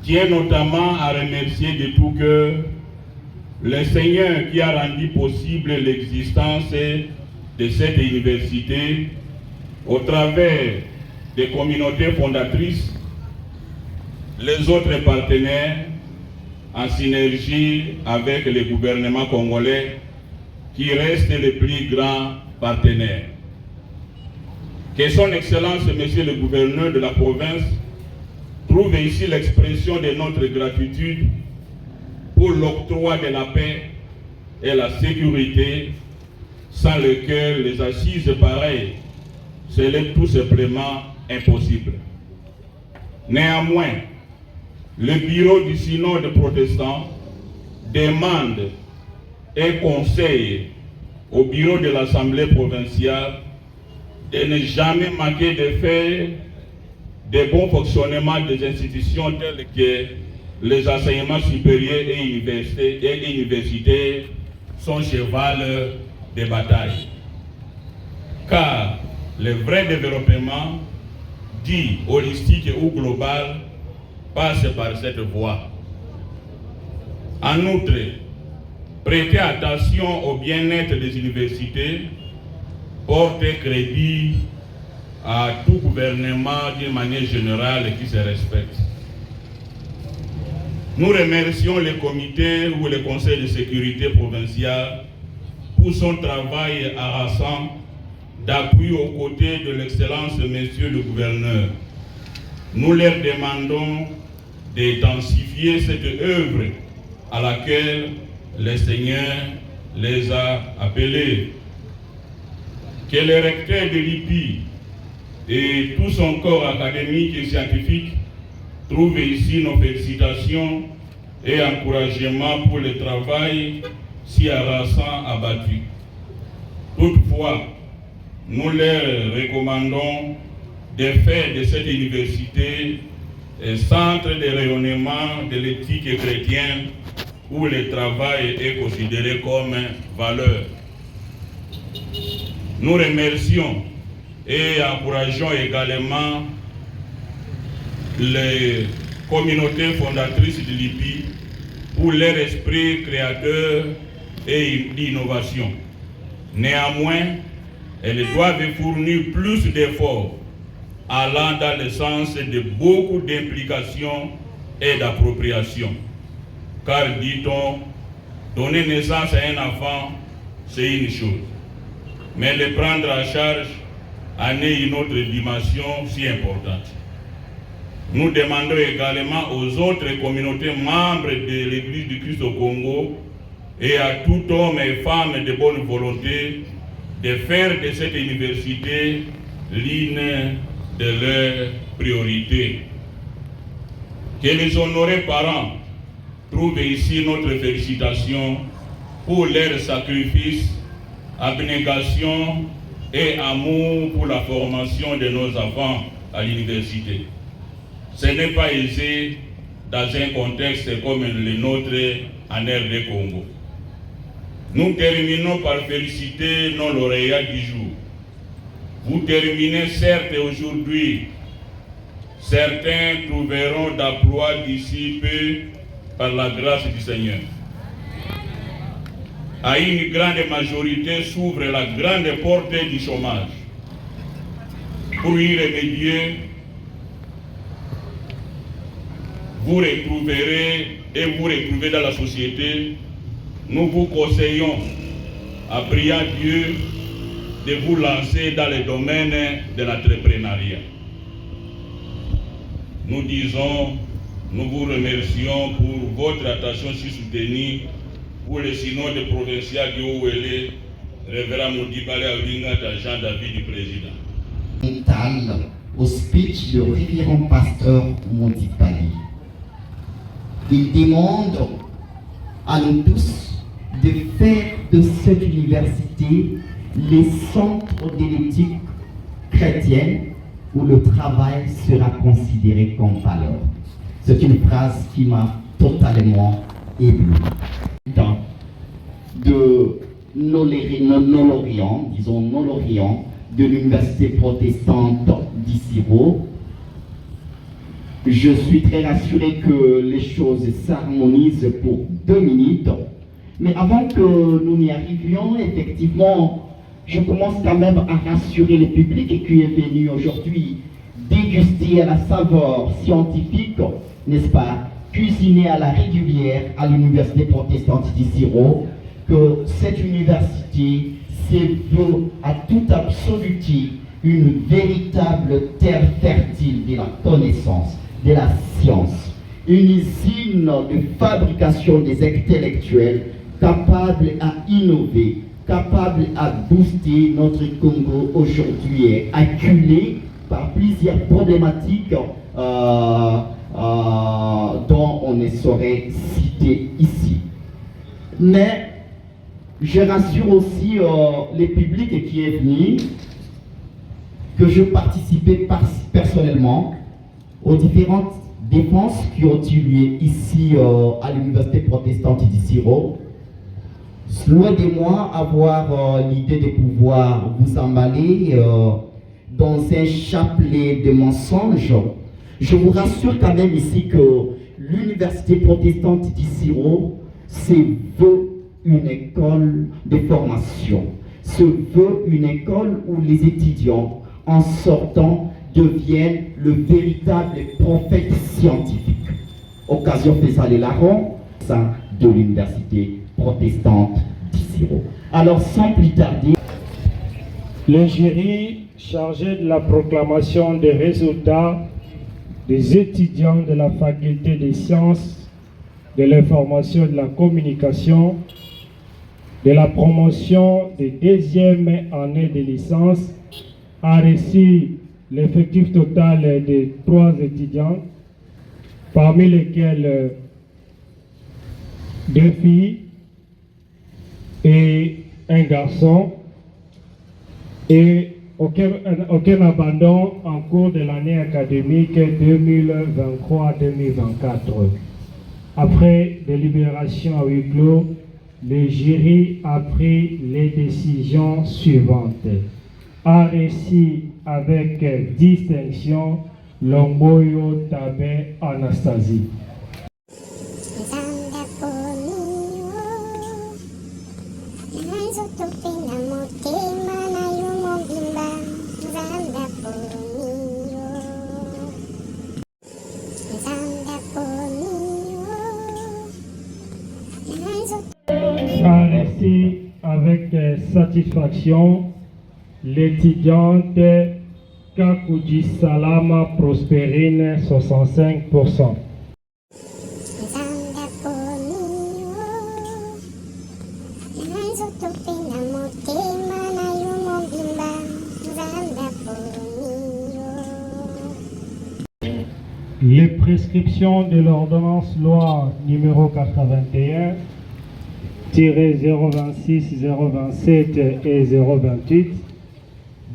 tient notamment à remercier de tout cœur le Seigneur qui a rendu possible l'existence de cette université au travers des communautés fondatrices, les autres partenaires en synergie avec le gouvernement congolais qui reste le plus grand partenaire. Que son Excellence, Monsieur le gouverneur de la province, trouve ici l'expression de notre gratitude pour l'octroi de la paix et la sécurité, sans lequel les assises pareilles seraient tout simplement impossibles. Néanmoins, le bureau du synode protestant demande et conseille au bureau de l'Assemblée provinciale de ne jamais manquer de faire des bons fonctionnements des institutions telles que les enseignements supérieurs et universitaires sont cheval de bataille. Car le vrai développement, dit holistique ou global, passe par cette voie. En outre, prêter attention au bien-être des universités, porter crédit à tout gouvernement d'une manière générale qui se respecte. Nous remercions le comité ou le conseil de sécurité provincial pour son travail harassant d'appui aux côtés de l'excellence Monsieur le gouverneur. Nous leur demandons d'intensifier cette œuvre à laquelle le Seigneur les a appelés. Que le recteur de l'IPI et tout son corps académique et scientifique trouvent ici nos félicitations et encouragements pour le travail si harassant abattu. Toutefois, nous leur recommandons de faire de cette université un centre de rayonnement de l'éthique chrétienne où le travail est considéré comme valeur. Nous remercions et encourageons également les communautés fondatrices de l'IPI pour leur esprit créateur et d'innovation. Néanmoins, elles doivent fournir plus d'efforts allant dans le sens de beaucoup d'implications et d'appropriation. Car, dit-on, donner naissance à un enfant, c'est une chose. Mais le prendre en charge en est une autre dimension si importante. Nous demandons également aux autres communautés membres de l'Église du Christ au Congo et à tout homme et femme de bonne volonté de faire de cette université l'une de leurs priorités. Que les honorés parents trouvent ici notre félicitation pour leur sacrifice, abnégation et amour pour la formation de nos enfants à l'université. Ce n'est pas aisé dans un contexte comme le nôtre en RD Congo. Nous terminons par féliciter nos lauréats du jour. Vous terminez certes aujourd'hui. Certains trouveront d'emploi d'ici peu par la grâce du Seigneur. à une grande majorité s'ouvre la grande porte du chômage. Pour y remédier, vous retrouvez dans la société. Nous vous conseillons, à priant Dieu, de vous lancer dans le domaine de l'entrepreneuriat. Nous disons, nous vous remercions pour votre attention si soutenue pour le synode provincial du Ouélé, Révérend Moudibale Aoulinga, Jean-David du président. Au speech de révérend pasteur Moudibale, il demande à nous tous de faire de cette université les centres de l'éthique chrétienne où le travail sera considéré comme valeur. C'est une phrase qui m'a totalement ébloui. De Nolorian, disons Nolorian, de l'université protestante d'Issiro, je suis très rassuré que les choses s'harmonisent pour 2 minutes. Mais avant que nous n'y arrivions, effectivement, je commence quand même à rassurer le public qui est venu aujourd'hui déguster à la saveur scientifique, n'est-ce pas, cuisiner à la régulière à l'université protestante d'Issiro, que cette université se veut à toute absoluté une véritable terre fertile de la connaissance, de la science, une usine de fabrication des intellectuels capable à innover, capable à booster notre Congo aujourd'hui acculé par plusieurs problématiques dont on ne saurait citer ici. Mais je rassure aussi les publics qui est venu que je participais personnellement aux différentes défenses qui ont eu lieu ici à l'université protestante d'Issiro. Loin de moi avoir l'idée de pouvoir vous emballer dans un chapelet de mensonges. Je vous rassure quand même ici que l'université protestante d'Issiro se veut une école de formation, se veut une école où les étudiants, en sortant, deviennent le véritable prophète scientifique. Occasion faisant les larrons, sein de l'université protestante d'Issiro. Alors sans plus tarder, le jury chargé de la proclamation des résultats des étudiants de la faculté des sciences, de l'information et de la communication, de la promotion des 2e années de licence, a reçu l'effectif total de 3 étudiants, parmi lesquels 2 filles et un garçon, et aucun abandon en cours de l'année académique 2023-2024. Après délibération à huis clos, le jury a pris les décisions suivantes. A reçu avec distinction Lomboyo Tabé Anastasie. A reçu avec satisfaction l'étudiante Kakuji Salama Prospérine, 65%. Les prescriptions de l'ordonnance loi numéro 81-026, 027 et 028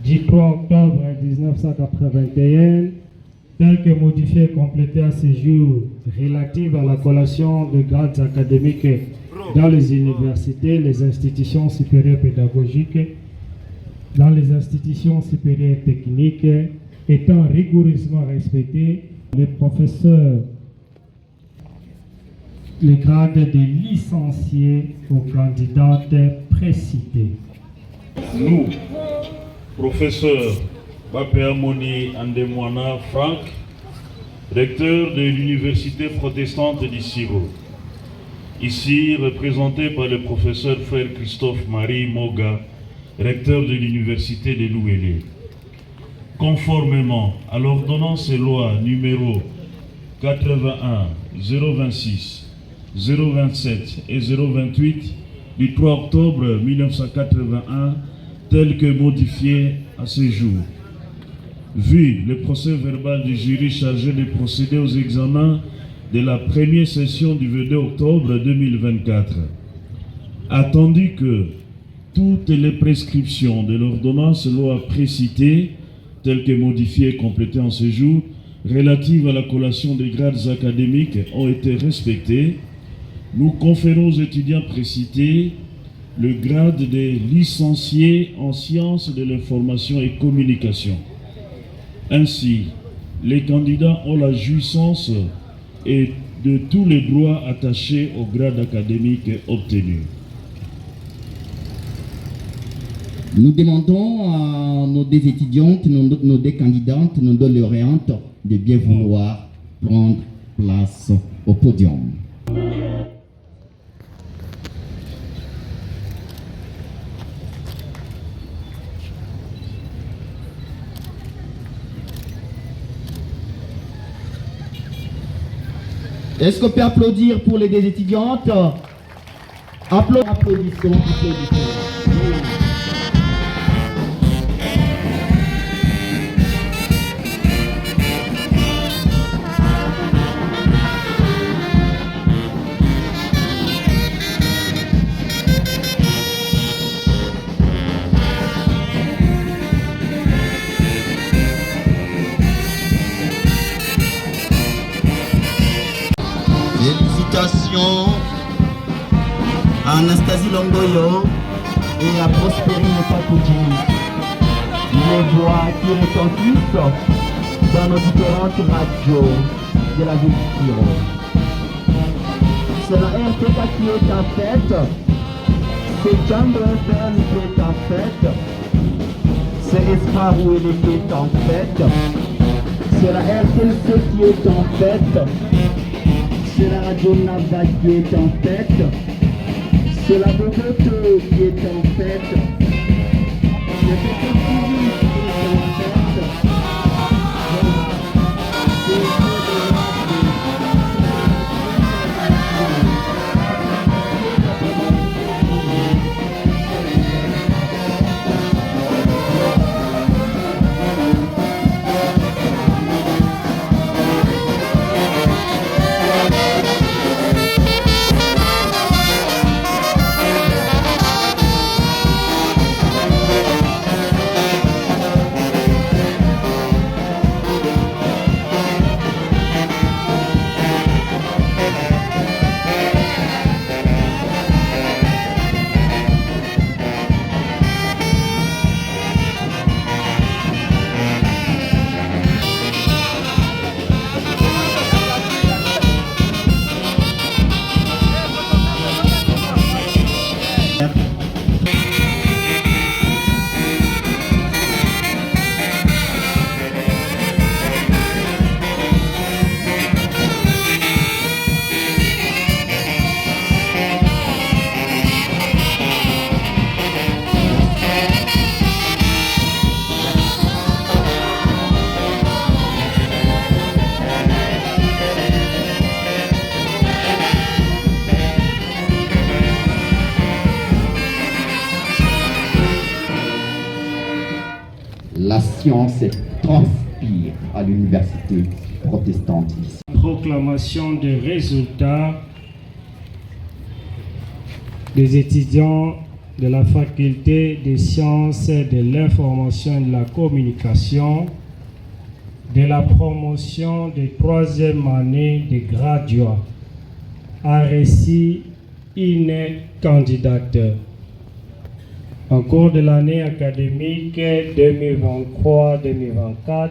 du 3 octobre 1981, tel que modifié et complété à ce jour, relative à la collation de grades académiques dans les universités, les institutions supérieures pédagogiques, dans les institutions supérieures techniques, étant rigoureusement respectés, les professeurs le grade de licencié aux candidates précitées. Nous, professeur Bapeamoni Andemwana Franck, recteur de l'Université protestante d'Issiro, ici représenté par le professeur frère Christophe Marie Moga, recteur de l'Université de l'Ouélé. Conformément à l'ordonnance et loi numéro 81, 026, 027 et 028 du 3 octobre 1981, tel que modifié à ce jour. Vu le procès verbal du jury chargé de procéder aux examens de la première session du 22 octobre 2024, attendu que toutes les prescriptions de l'ordonnance loi précitée, telles que modifiées et complétées en ce jour, relatives à la collation des grades académiques ont été respectées, nous conférons aux étudiants précités le grade de licencié en sciences de l'information et communication. Ainsi, les candidats ont la jouissance et de tous les droits attachés au grade académique obtenu. Nous demandons à nos deux étudiantes, nos deux candidates, nos deux lauréantes de bien vouloir prendre place au podium. Est-ce qu'on peut applaudir pour les deux étudiantes? Applaudissons. Félicitations à Anastasie Longoyo et à Prospérine Papoudji. Les voix qui retentissent dans nos différentes radios de la ville de Siro. C'est la RTK qui est en fête, c'est Chambre FM qui est en fête, c'est Espoir Ouélé qui est en fête, c'est la RTLC qui est en fête, c'est la radio Nava qui est en tête, c'est la Bogoto qui est en tête, c'est le Pékin Civil qui est en tête, la science transpire à l'université protestante ici. Proclamation des résultats des étudiants de la faculté des sciences de l'information et de la communication de la promotion de 3e année de graduats a reçu une candidature. En cours de l'année académique 2023-2024,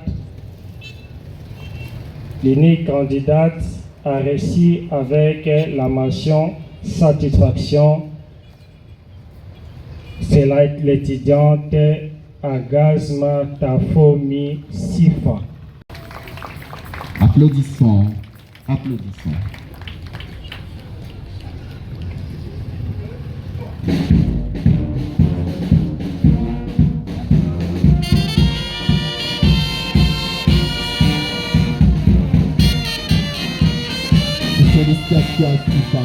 l'unique candidate a reçu avec la mention satisfaction. C'est l'étudiante Agazma Tafomi Sifa. Applaudissons, applaudissons. Félicitations à Sifa,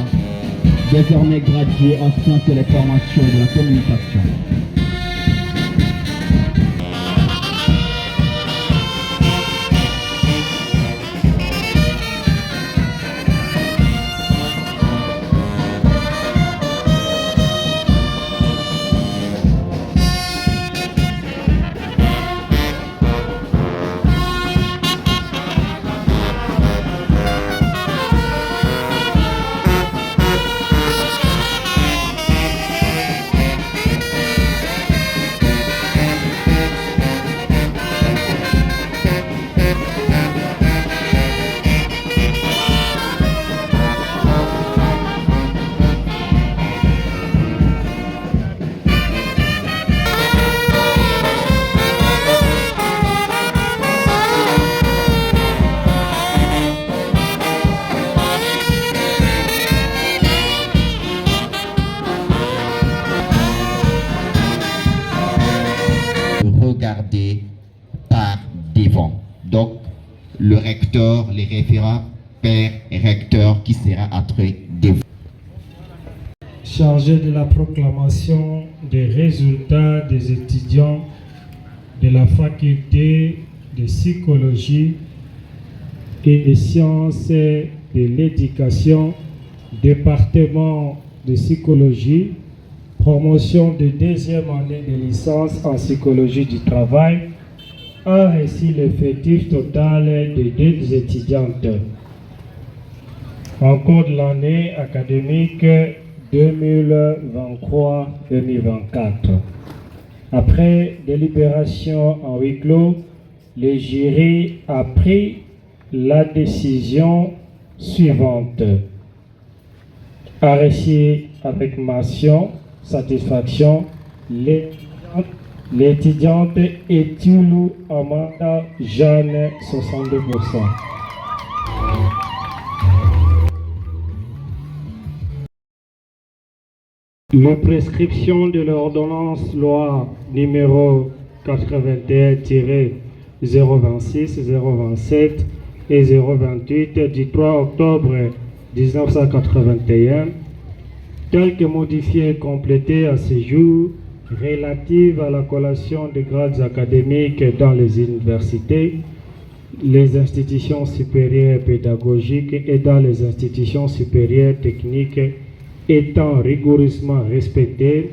désormais gradué en sciences de l'information et de la communication. Regardé par devant. Donc, le recteur, les référents, père et recteur qui sera entré devant. Chargé de la proclamation des résultats des étudiants de la faculté de psychologie et des sciences de l'éducation, département de psychologie, promotion de deuxième année de licence en psychologie du travail, a reçu l'effectif total de 2 étudiantes en cours de l'année académique 2023-2024. Après délibération en huis clos, le jury a pris la décision suivante. A reçu avec mention satisfaction l'étudiante Etulu Amanda Jeanne 62%. La prescription de l'ordonnance loi numéro 81-026, 027 et 028 du 3 octobre 1981, telle que modifiée et complétée à ce jour, relative à la collation des grades académiques dans les universités, les institutions supérieures pédagogiques et dans les institutions supérieures techniques étant rigoureusement respectées,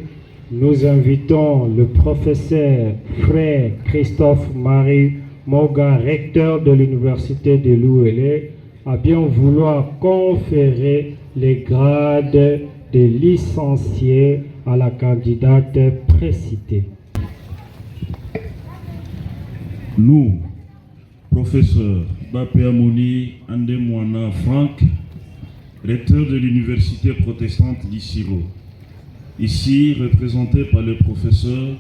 nous invitons le professeur frère Christophe Marie Moga, recteur de l'université de l'ULA, à bien vouloir conférer les grades de licencié à la candidate précitée. Nous, professeur Bapéamoni Andemwana Franck, recteur de l'université protestante d'Issiro, ici représenté par le professeur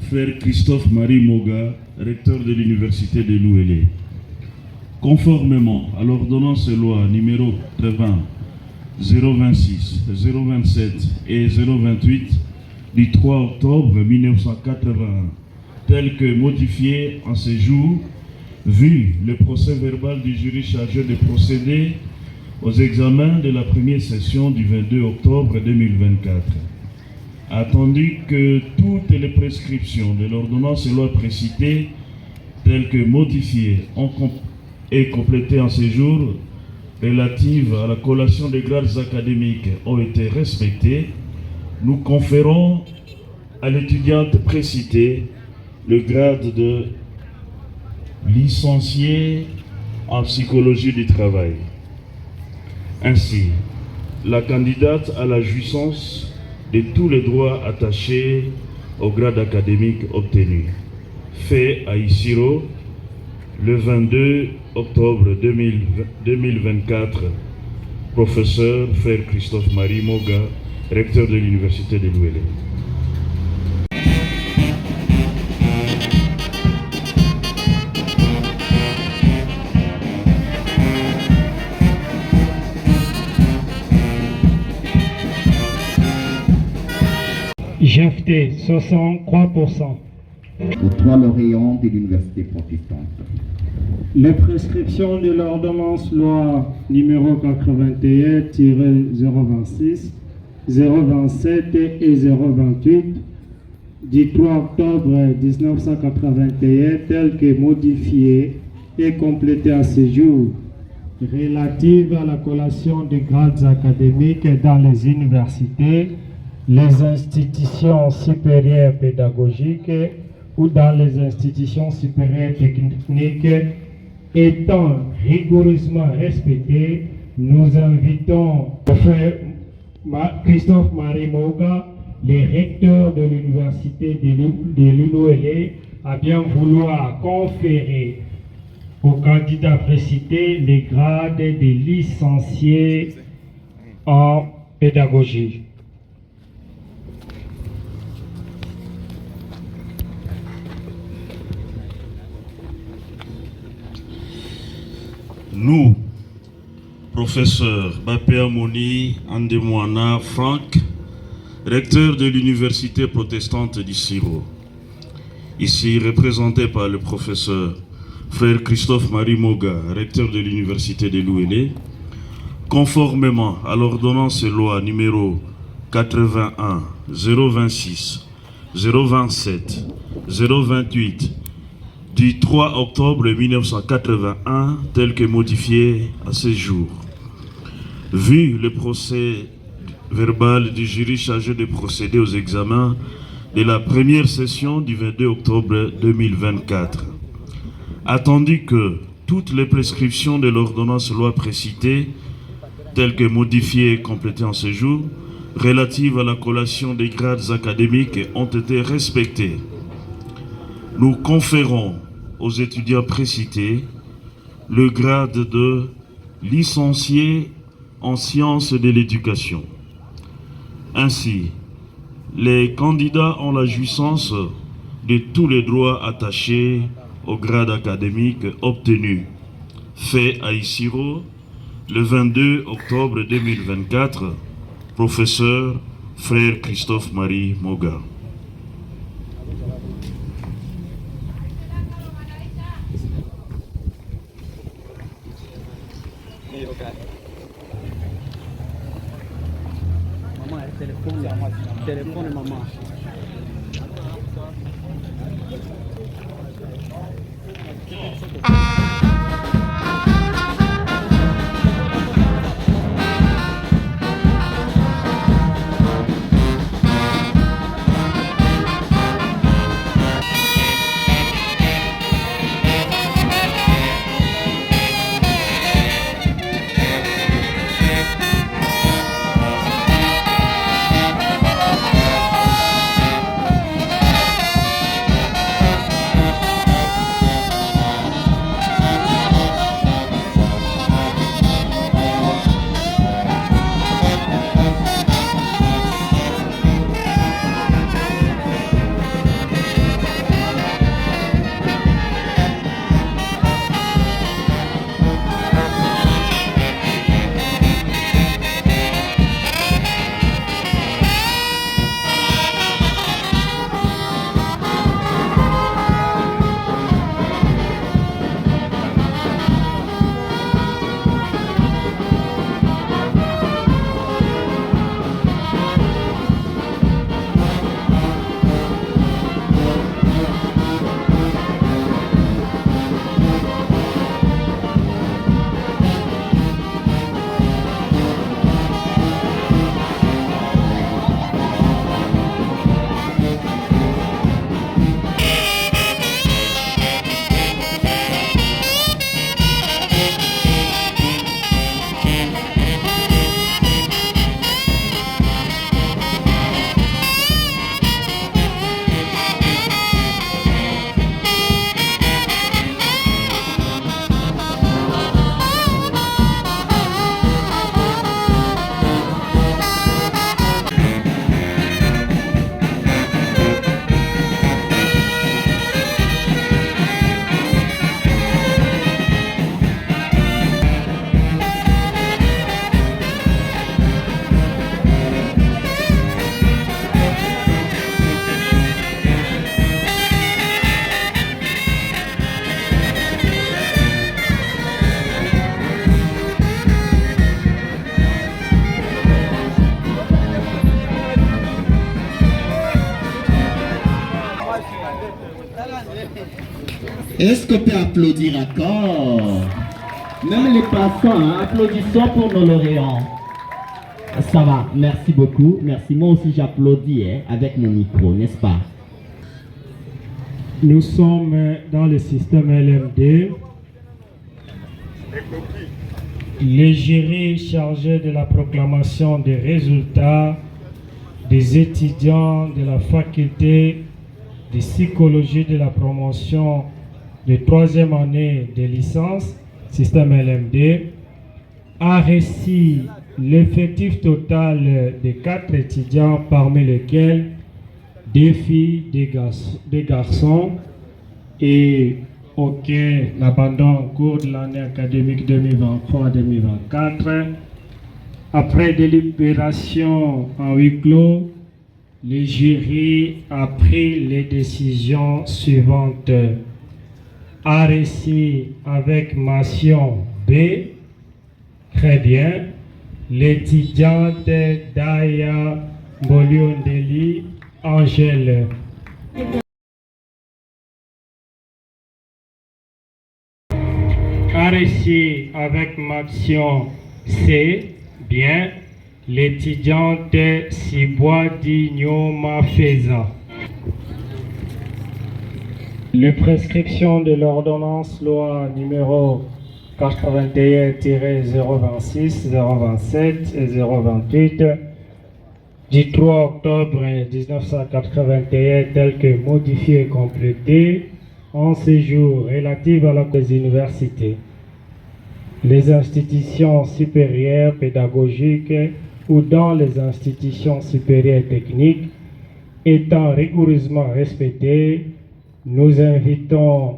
frère Christophe Marie Moga, recteur de l'université de l'ULA. Conformément à l'ordonnance loi numéro 80 026, 027 et 028 du 3 octobre 1981, tel que modifié en ces jours, vu le procès verbal du jury chargé de procéder aux examens de la première session du 22 octobre 2024. Attendu que toutes les prescriptions de l'ordonnance loi précitée, telles que modifiées et complétées en ces jours, relatives à la collation des grades académiques ont été respectées, nous conférons à l'étudiante précitée le grade de licencié en psychologie du travail. Ainsi, la candidate a la jouissance de tous les droits attachés au grade académique obtenu. Fait à Issiro Le 22 octobre 2024, professeur Frère Christophe-Marie Moga, recteur de l'Université de l'Ouélé. Jephté, 63%. Aux 3 lauréats de l'Université protestante. Les prescriptions de l'ordonnance loi numéro 81-026, 027 et 028 du 3 octobre 1981 telles que modifiées et complétées à ce jour, relatives à la collation des grades académiques dans les universités, les institutions supérieures pédagogiques ou dans les institutions supérieures techniques étant rigoureusement respectées, nous invitons le frère Christophe-Marie Moga, le recteur de l'université de l'UNOLE, à bien vouloir conférer aux candidats précités les grades de licenciés en pédagogie. Nous, professeur Bapé Moni Andemouana Franck, recteur de l'Université protestante d'Issiro, ici représenté par le professeur Frère Christophe-Marie Moga, recteur de l'Université de l'Ouélé, conformément à l'ordonnance loi numéro 81 026 027 028 du 3 octobre 1981, tel que modifié à ce jour. Vu le procès verbal du jury chargé de procéder aux examens de la première session du 22 octobre 2024, attendu que toutes les prescriptions de l'ordonnance loi précitée, telles que modifiées et complétées en ce jour, relatives à la collation des grades académiques ont été respectées, nous conférons aux étudiants précités le grade de licencié en sciences de l'éducation. Ainsi, les candidats ont la jouissance de tous les droits attachés au grade académique obtenu, fait à Issiro le 22 octobre 2024, professeur Frère Christophe-Marie Moga. Telefone mama. Est-ce qu'on peut applaudir encore? Même les passants, hein, applaudissons pour nos lauréats. Ça va, merci beaucoup. Merci, moi aussi j'applaudis avec mon micro, n'est-ce pas? Nous sommes dans le système LMD. Les jurys chargés de la proclamation des résultats des étudiants de la faculté de psychologie de la promotion de 3e année de licence, système LMD, a reçu l'effectif total de 4 étudiants, parmi lesquels 2 filles, 2 garçons, et aucun abandon au cours de l'année académique 2023-2024. Après délibération en huis clos, le jury a pris les décisions suivantes. A reçu avec mention B, très bien, l'étudiante Daya Boliondeli Angèle. A reçu avec mention C, bien, l'étudiante Sibois Dignoma Feza. Les prescriptions de l'ordonnance loi numéro 81-026, 027 et 028 du 3 octobre 1981 tel que modifié et complété en séjour relative à la des universités, les institutions supérieures pédagogiques ou dans les institutions supérieures techniques étant rigoureusement respectées, nous invitons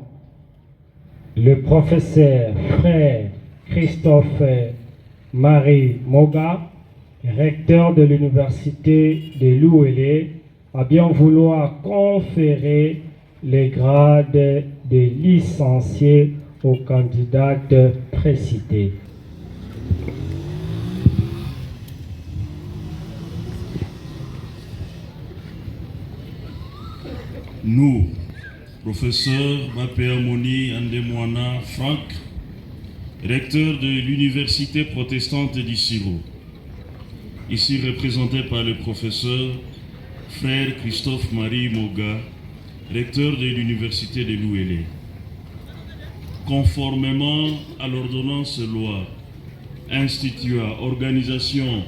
le professeur frère Christophe Marie Moga, recteur de l'université de l'Ouélé, à bien vouloir conférer les grades de licenciés aux candidates précités. Nous, professeur Mapéamoni Andemwana Franck, recteur de l'université protestante d'Issiro, ici représenté par le professeur frère Christophe Marie Moga, recteur de l'université de l'Ouélé. Conformément à l'ordonnance loi instituant organisation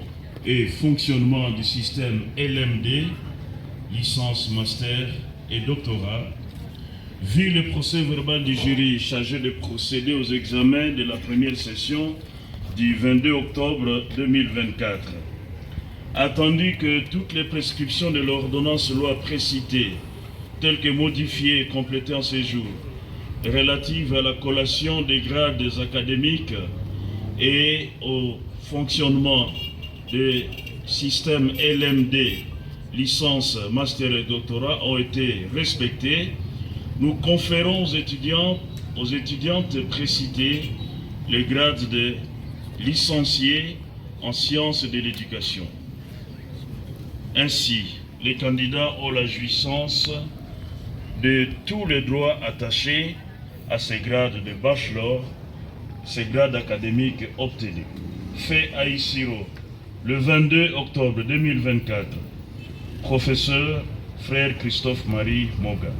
et fonctionnement du système LMD, licence, master et doctorat, vu le procès verbal du jury chargé de procéder aux examens de la première session du 22 octobre 2024, attendu que toutes les prescriptions de l'ordonnance loi précitée, telles que modifiées et complétées en séjour, relatives à la collation des grades académiques et au fonctionnement des systèmes LMD, licence, master et doctorat ont été respectées, nous conférons aux étudiantes précitées les grades de licenciés en sciences de l'éducation. Ainsi, les candidats ont la jouissance de tous les droits attachés à ces grades de bachelor, ces grades académiques obtenus. Fait à Issiro, le 22 octobre 2024, professeur frère Christophe Marie Moga.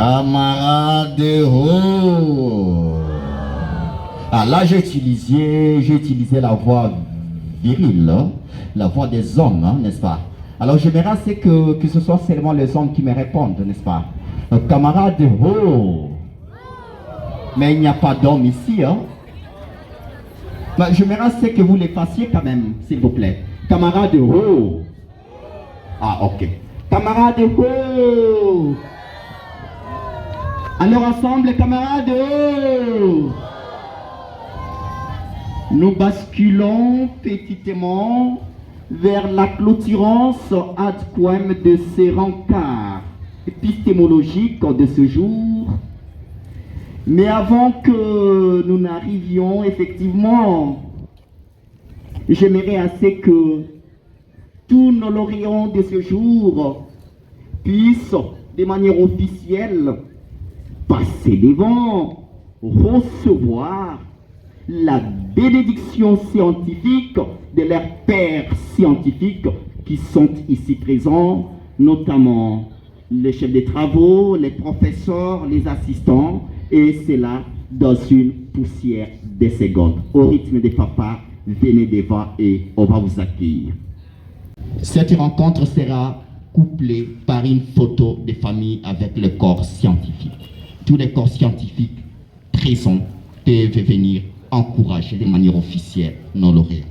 Camarade Ho. Ah là, j'ai utilisé la voix virile, hein, la voix des hommes, hein, n'est-ce pas? Alors j'aimerais assez que ce soit seulement les hommes qui me répondent, n'est-ce pas? Camarade Ho. Mais il n'y a pas d'hommes ici, hein? J'aimerais assez que vous les fassiez quand même, s'il vous plaît. Camarade Ho. Ah, ok. Camarade Ho. Alors ensemble, camarades, nous basculons petitement vers la clôturance ad quem de ces rencarts épistémologiques de ce jour. Mais avant que nous n'arrivions effectivement, j'aimerais assez que tous nos lauréats de ce jour puissent, de manière officielle, passer devant, recevoir la bénédiction scientifique de leurs pairs scientifiques qui sont ici présents, notamment les chefs de travaux, les professeurs, les assistants, et cela dans une poussière de secondes. Au rythme des papas, venez devant et on va vous accueillir. Cette rencontre sera couplée par une photo de famille avec le corps scientifique. Tous les corps scientifiques présents peuvent venir encourager de manière officielle nos lauréats.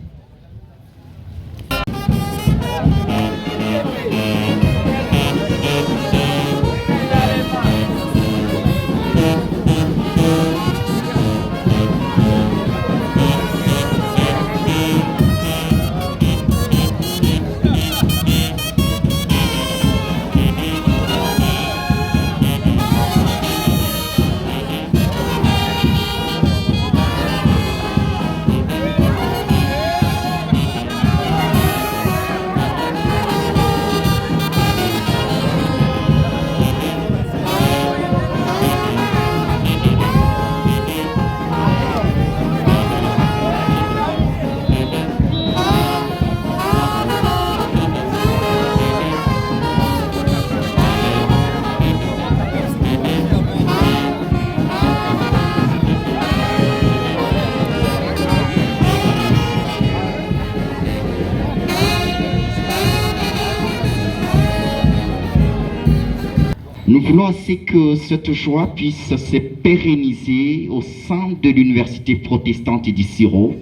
Nous voulons assez que cette joie puisse se pérenniser au sein de l'université protestante du Siro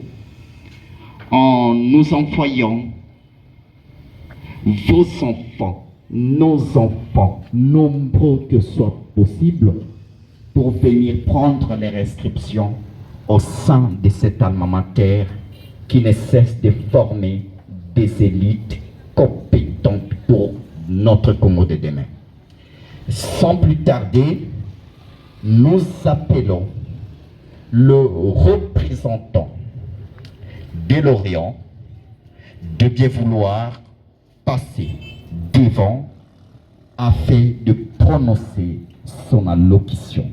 en nous envoyant vos enfants, nos enfants, nombreux que soit possible, pour venir prendre les inscriptions au sein de cet alma mater qui ne cesse de former des élites compétentes pour notre Congo de demain. Sans plus tarder, nous appelons le représentant des lauréats de bien vouloir passer devant afin de prononcer son allocution.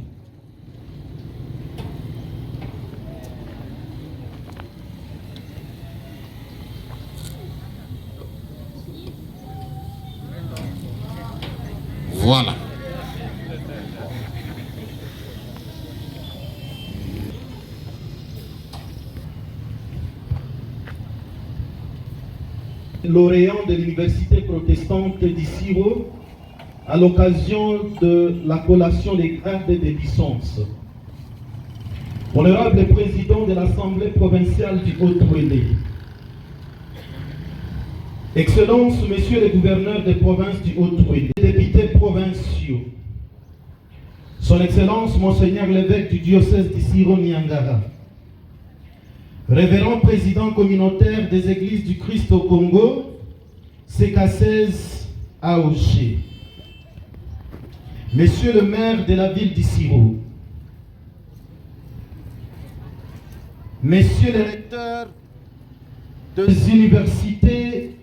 Voilà. Lauréat de l'université protestante d'Issiro à l'occasion de la collation des grades de licence. Honorable président de l'Assemblée provinciale du Haut-Ouélé, Excellences, Messieurs les gouverneurs des provinces du Haut-Ouélé, députés provinciaux, Son Excellence Monseigneur l'évêque du diocèse d'Issiro-Niangara, Révérend président communautaire des églises du Christ au Congo, CK16 AOG, Monsieur le maire de la ville d'Issiro, Messieurs les recteurs des universités,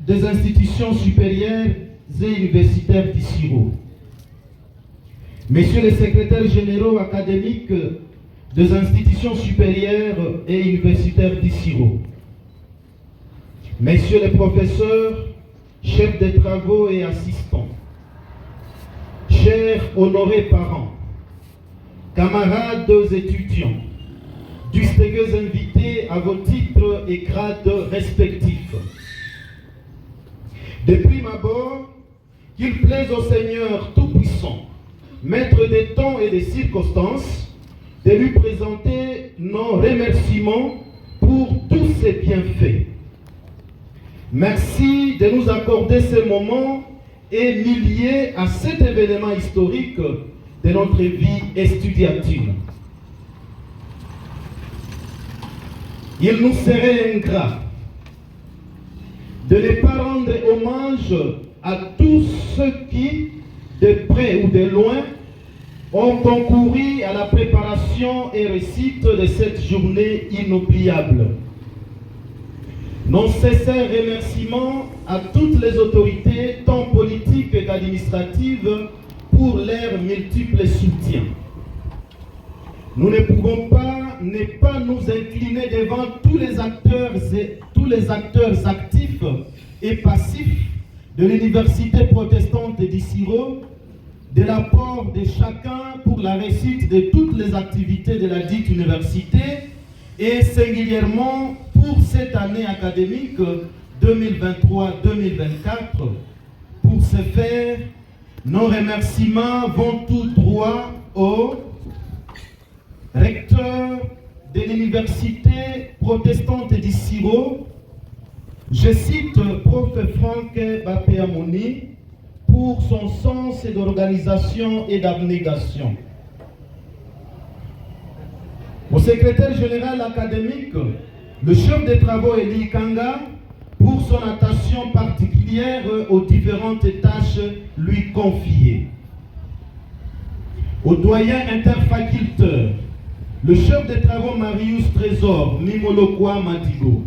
des institutions supérieures et universitaires d'Issiro, Messieurs les secrétaires généraux académiques des institutions supérieures et universitaires d'Issiro, Messieurs les professeurs, chefs de travaux et assistants, chers honorés parents, camarades étudiants, distingués invités à vos titres et grades respectifs. De prime abord, qu'il plaise au Seigneur Tout-Puissant, Maître des temps et des circonstances, de lui présenter nos remerciements pour tous ses bienfaits. Merci de nous accorder ce moment et lié à cet événement historique de notre vie estudiantine. Il nous serait ingrat de ne pas rendre hommage à tous ceux qui, de près ou de loin, ont concouru à la préparation et réussite de cette journée inoubliable. Nos sincères remerciements à toutes les autorités, tant politiques qu'administratives, pour leur multiples soutiens. Nous ne pouvons pas ne pas nous incliner devant tous les acteurs actifs et passifs de l'université protestante d'Issiro, de l'apport de chacun pour la réussite de toutes les activités de la dite université et singulièrement pour cette année académique 2023-2024. Pour ce faire, nos remerciements vont tout droit au recteur de l'université protestante d'Issiro, je cite Prof. Franck Bapéamoni, pour son sens d'organisation et d'abnégation. Au secrétaire général académique, le chef des travaux Eli Kanga, pour son attention particulière aux différentes tâches lui confiées. Au doyen interfaculteur, le chef des travaux Marius Trésor, Mimolokwa Madigo.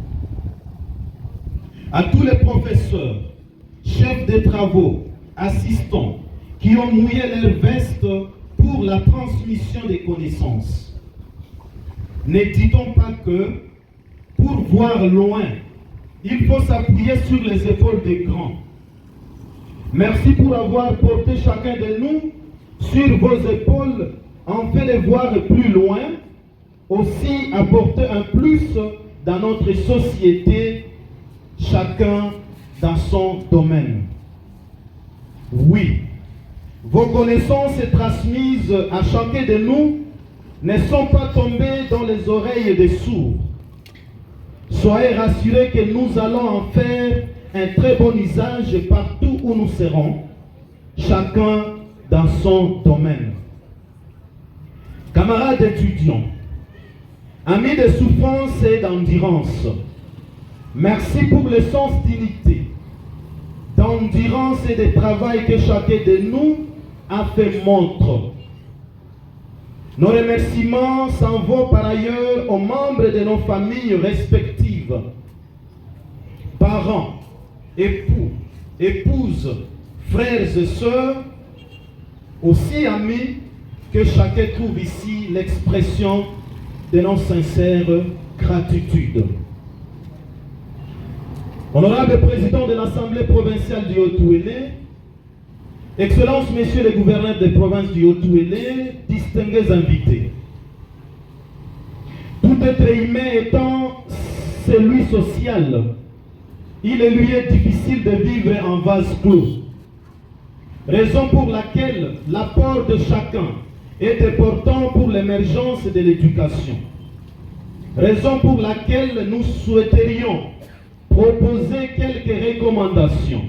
À tous les professeurs, chefs des travaux, assistants, qui ont mouillé leur veste pour la transmission des connaissances. Ne dit-on pas que, pour voir loin, il faut s'appuyer sur les épaules des grands. Merci pour avoir porté chacun de nous sur vos épaules, en fait de voir plus loin, aussi apporter un plus dans notre société, chacun dans son domaine. Oui, vos connaissances transmises à chacun de nous ne sont pas tombées dans les oreilles des sourds. Soyez rassurés que nous allons en faire un très bon usage partout où nous serons, chacun dans son domaine. Camarades étudiants, amis de souffrance et d'endurance, merci pour le sens d'unité, d'endurance et de travail que chacun de nous a fait montre. Nos remerciements s'en vont par ailleurs aux membres de nos familles respectives, parents, époux, épouses, frères et sœurs, aussi amis que chacun trouve ici l'expression de nos sincères gratitudes. Honorable président de l'Assemblée provinciale du Haut-Ouélé, Excellences, messieurs les gouverneurs des provinces du Haut-Ouélé, distingués invités. Tout être humain étant celui social, il lui est difficile de vivre en vase clos. Raison pour laquelle l'apport de chacun est important pour l'émergence de l'éducation. Raison pour laquelle nous souhaiterions proposer quelques recommandations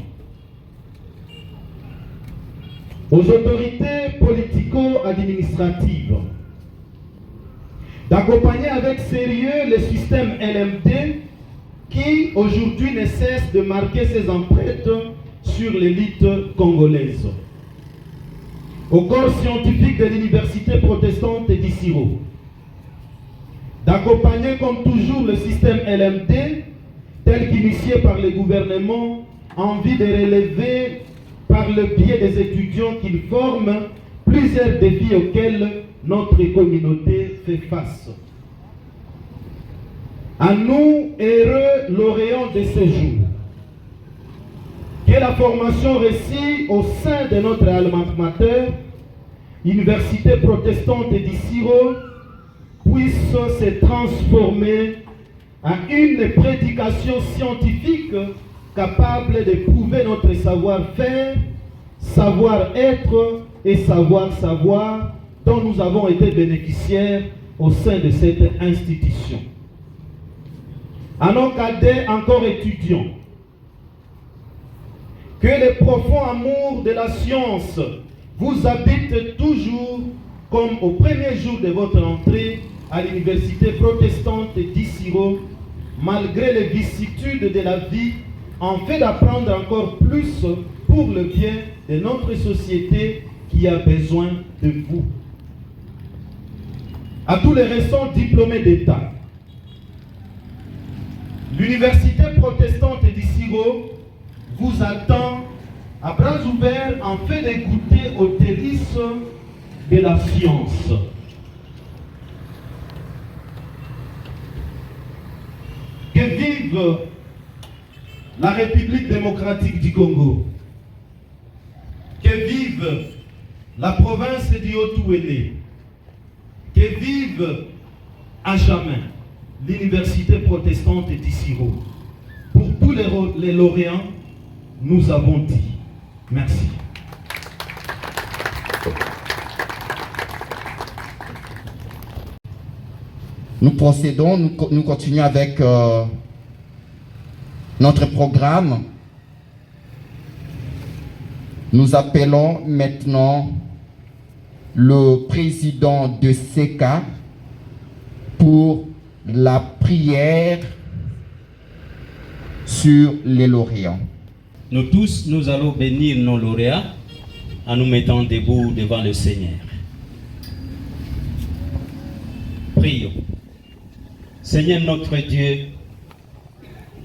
aux autorités politico-administratives d'accompagner avec sérieux le système LMD qui aujourd'hui ne cesse de marquer ses empreintes sur l'élite congolaise. Au corps scientifique de l'université protestante d'Issiro, d'accompagner comme toujours le système LMD tel qu'initié par le gouvernement en vue de relever par le biais des étudiants qu'il forme plusieurs défis auxquels notre communauté fait face. À nous, heureux lauréats de ce jour, que Que la formation réussie au sein de notre alma mater, Université protestante d'Issiro, puisse se transformer en une prédication scientifique capable de prouver notre savoir-faire, savoir-être et savoir dont nous avons été bénéficiaires au sein de cette institution. À nos cadets encore étudiants, que le profond amour de la science vous habite toujours comme au premier jour de votre entrée à l'université protestante d'Issiro, malgré les vicissitudes de la vie, en fait d'apprendre encore plus pour le bien de notre société qui a besoin de vous. À tous les récents diplômés d'État, l'université protestante d'Issiro vous attend à bras ouverts en fait de goûter aux délices de la science. Que vive la République démocratique du Congo. Que vive la province du Haut-Ouélé. Que vive à jamais l'université protestante d'Issiro. Pour tous les lauréats, nous avons dit merci. Nous procédons, nous continuons avec notre programme. Nous appelons maintenant le président de SECA pour la prière sur les lauréats. Nous tous, nous allons bénir nos lauréats en nous mettant debout devant le Seigneur. Prions. Seigneur notre Dieu,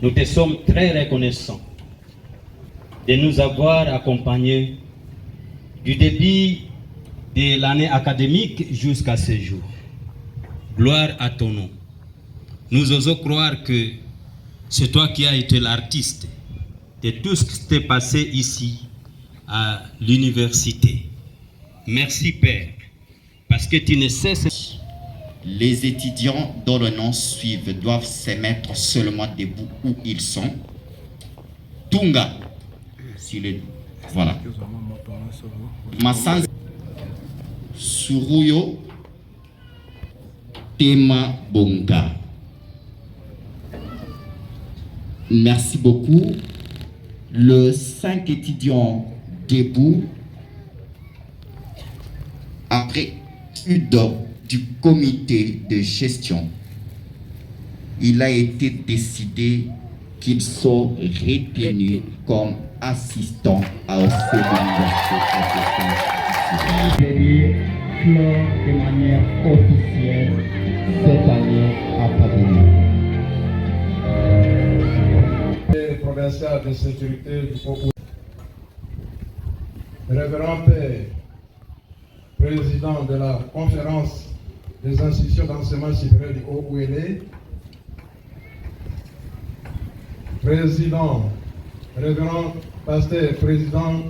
nous te sommes très reconnaissants de nous avoir accompagnés du début de l'année académique jusqu'à ce jour. Gloire à ton nom. Nous osons croire que c'est toi qui as été l'artiste de tout ce qui s'est passé ici à l'université. Merci Père, parce que tu ne cesses. Les étudiants dont le nom suivent doivent se mettre seulement debout où ils sont. Tunga, voilà. Massanz Suruyo Tema Bonga. Merci beaucoup. Le 5 étudiants debout, après étude du comité de gestion, il a été décidé qu'ils sont retenus comme assistants à l'université de manière officielle cette année académique. Provincial de sécurité du Congo. Révérend Père, président de la conférence des institutions d'enseignement supérieur du Haut-Ouélé, président, révérend pasteur, président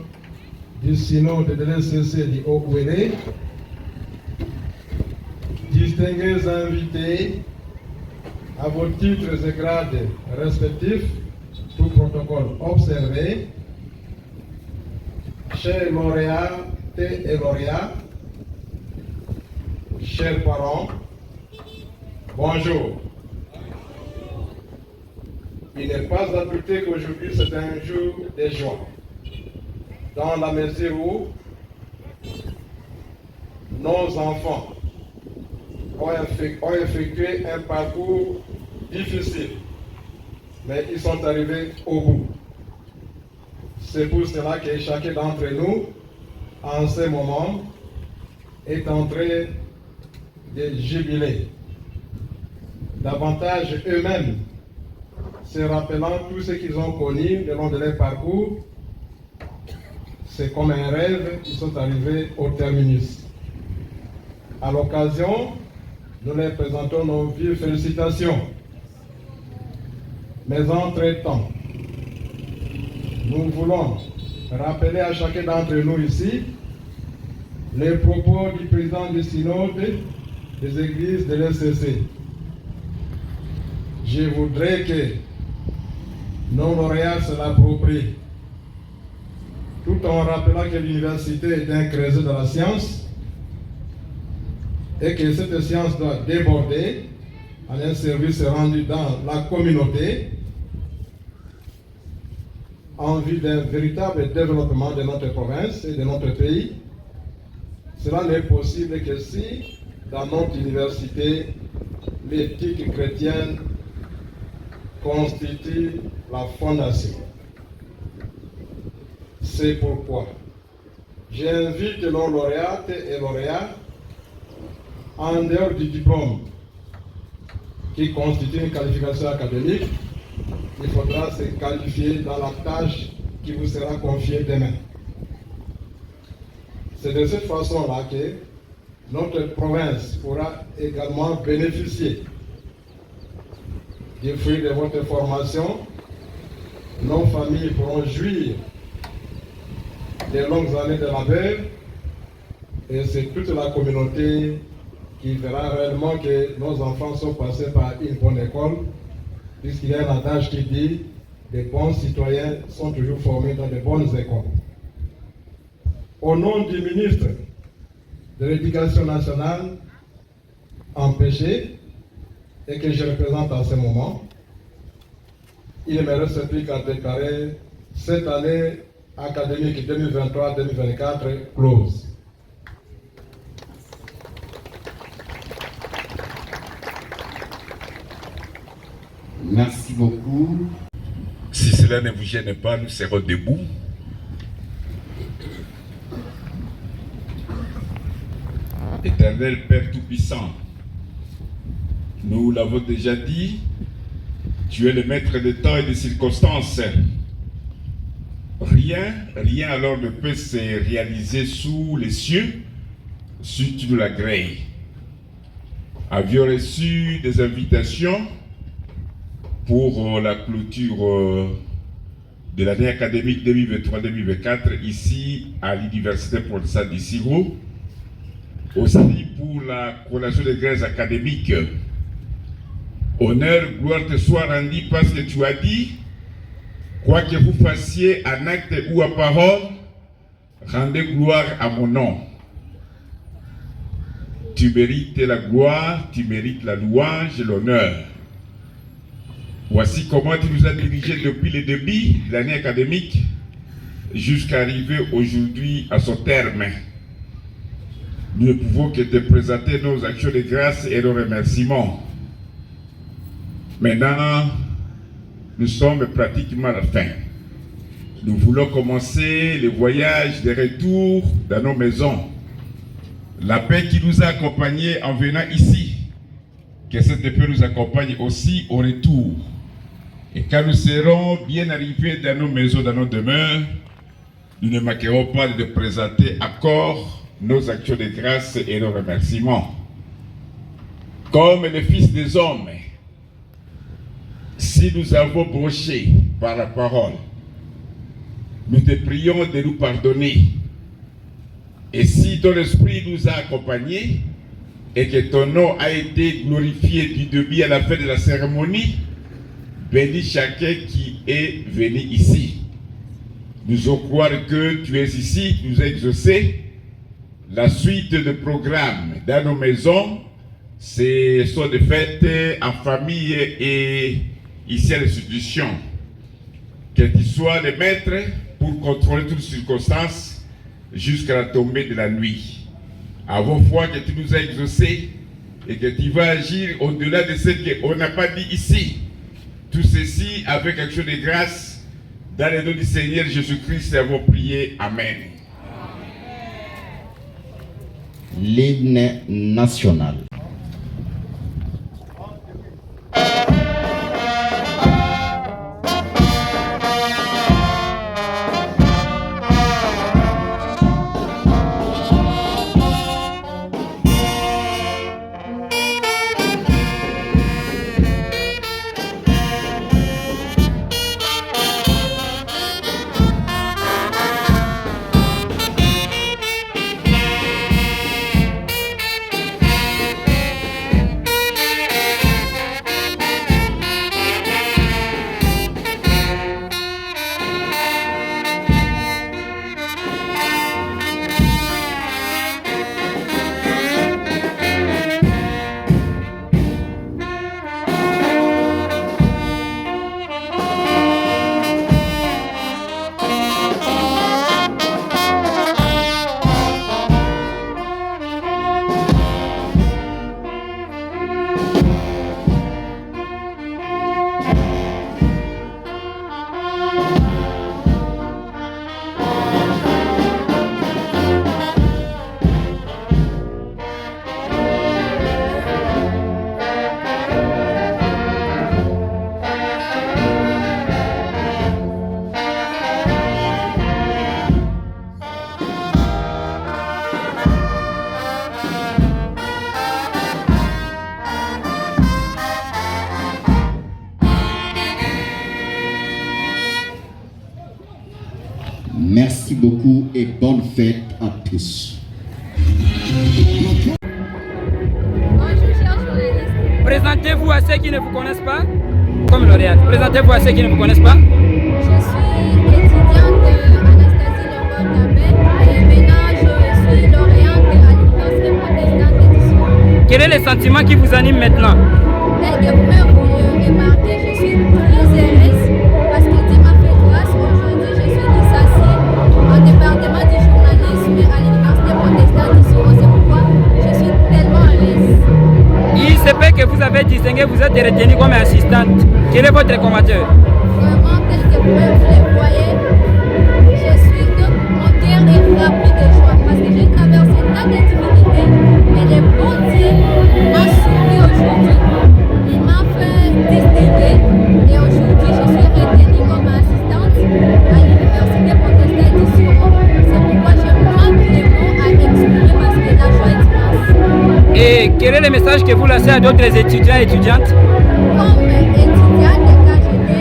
du synode de l'LCC du Haut-Ouélé, distingués invités à vos titres et grades respectifs, tout protocole observé, chers lauréats et lauréats, chers parents, bonjour. Il n'est pas à douter qu'aujourd'hui c'est un jour de joie, dans la mesure où nos enfants ont effectué un parcours difficile, mais ils sont arrivés au bout. C'est pour cela que chacun d'entre nous, en ce moment, est en train de jubiler. Davantage eux-mêmes, se rappelant tout ce qu'ils ont connu le long de leur parcours, c'est comme un rêve, ils sont arrivés au terminus. À l'occasion, nous leur présentons nos vives félicitations. Mais entre-temps, nous voulons rappeler à chacun d'entre nous ici les propos du président du synode des églises de l'ECC. Je voudrais que nos lauréats se l'approprient, tout en rappelant que l'université est un creuset de la science et que cette science doit déborder en un service rendu dans la communauté en vue d'un véritable développement de notre province et de notre pays. Cela n'est possible que si, dans notre université, l'éthique chrétienne constitue la fondation. C'est pourquoi j'invite nos lauréates et lauréats, en dehors du diplôme qui constitue une qualification académique, il faudra se qualifier dans la tâche qui vous sera confiée demain. C'est de cette façon-là que notre province pourra également bénéficier du fruit de votre formation. Nos familles pourront jouir des longues années de labeur et c'est toute la communauté qui verra réellement que nos enfants sont passés par une bonne école, puisqu'il y a un adage qui dit que les bons citoyens sont toujours formés dans de bonnes écoles. Au nom du ministre de l'Éducation nationale empêché et que je représente en ce moment, il me reste plus qu'à déclarer cette année académique 2023-2024 close. Merci beaucoup. Si cela ne vous gêne pas, nous serons debout. Éternel Père Tout-Puissant, nous l'avons déjà dit, tu es le maître des temps et des circonstances. Rien alors ne peut se réaliser sous les cieux si tu nous l'agrées. Avions reçu des invitations pour la clôture de l'année académique 2023-2024 ici à l'Université protestante d'Issiro, aussi pour la collation des grèves académiques. Honneur, gloire te soit rendue parce que tu as dit, quoi que vous fassiez en acte ou en parole, rendez gloire à mon nom. Tu mérites la gloire, tu mérites la louange et l'honneur. Voici comment tu nous as dirigés depuis le début de l'année académique jusqu'à arriver aujourd'hui à son terme. Nous ne pouvons que te présenter nos actions de grâce et nos remerciements. Maintenant, nous sommes pratiquement à la fin. Nous voulons commencer le voyage de retour dans nos maisons. La paix qui nous a accompagnés en venant ici, que cette paix nous accompagne aussi au retour. Et quand nous serons bien arrivés dans nos maisons, dans nos demeures, nous ne manquerons pas de présenter encore nos actions de grâce et nos remerciements. Comme le Fils des hommes, si nous avons broché par la parole, nous te prions de nous pardonner. Et si ton esprit nous a accompagnés et que ton nom a été glorifié du début à la fin de la cérémonie, bénis chacun qui est venu ici. Nous allons croire que tu es ici, tu nous as exaucé. La suite de programmes dans nos maisons, ce sont des fêtes en famille et ici à l'institution. Que tu sois le maître pour contrôler toutes circonstances jusqu'à la tombée de la nuit. Avons foi que tu nous as exaucés et que tu vas agir au-delà de ce qu'on n'a pas dit ici. Tout ceci avec action de grâce dans le nom du Seigneur Jésus-Christ, avons prié. Amen. L'hymne national. Merci beaucoup et bonne fête à tous. Présentez-vous à ceux qui ne vous connaissent pas. Comme lauréate, présentez-vous à ceux qui ne vous connaissent pas. Je suis étudiante Anastasie Leroy-Tabet et maintenant je suis lauréate à l'Université protestante d'édition. Quel est le sentiment qui vous anime maintenant? Tel que vous me remarquez, je suis très heureuse parce que Dieu m'a fait grâce. Aujourd'hui, je suis licenciée en département du journalisme à l'Université protestante d'édition. C'est pourquoi je suis tellement heureuse. Il se peut que vous avez distingué, vous êtes retenue comme assistante. Quel est votre commentaire? Vraiment, tel que vous le voyez, je suis donc, mon cœur est rempli de joie parce que j'ai traversé tant de difficultés, mais le bon Dieu m'a souri aujourd'hui. Il m'a fait distinguer et aujourd'hui je suis retenue comme assistante à l'Université protestante du Suro. C'est pourquoi je manque les mots à exprimer parce que la joie est immense. Et quel est le message que vous lancez à d'autres étudiants et étudiantes? Comme étudiante de KGD,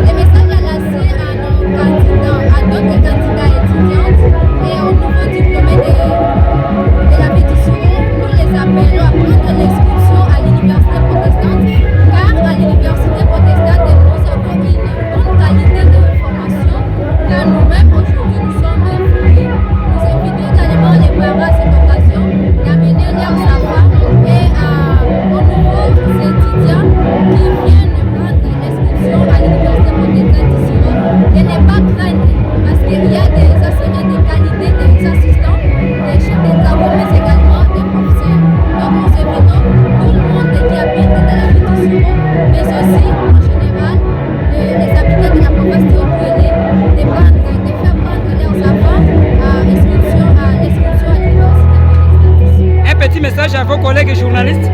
les messages à lancer à nos candidats, à d'autres candidats étudiantes et aux nouveaux diplômés de la pétition, nous les appelons à prendre l'inscription à l'Université protestante, car à l'Université protestante, nous avons une bonne qualité de formation, car nous-mêmes aujourd'hui nous sommes fruits. Nous invitons également les parents à cette occasion d'amener leurs enfants et aux nouveaux étudiants qui viennent prendre l'inscription à l'Université protestante du Suro de ne pas craindre parce qu'il y a des enseignants de qualité, des assistants, des chefs de travaux, mais également des professeurs. Donc nous invitons tout le monde qui habite dans la ville du Suro, mais aussi en général les habitants de la province de Obuélé, de faire prendre leurs enfants à l'inscription à l'Université protestante du Suro. Un petit message à vos collègues journalistes.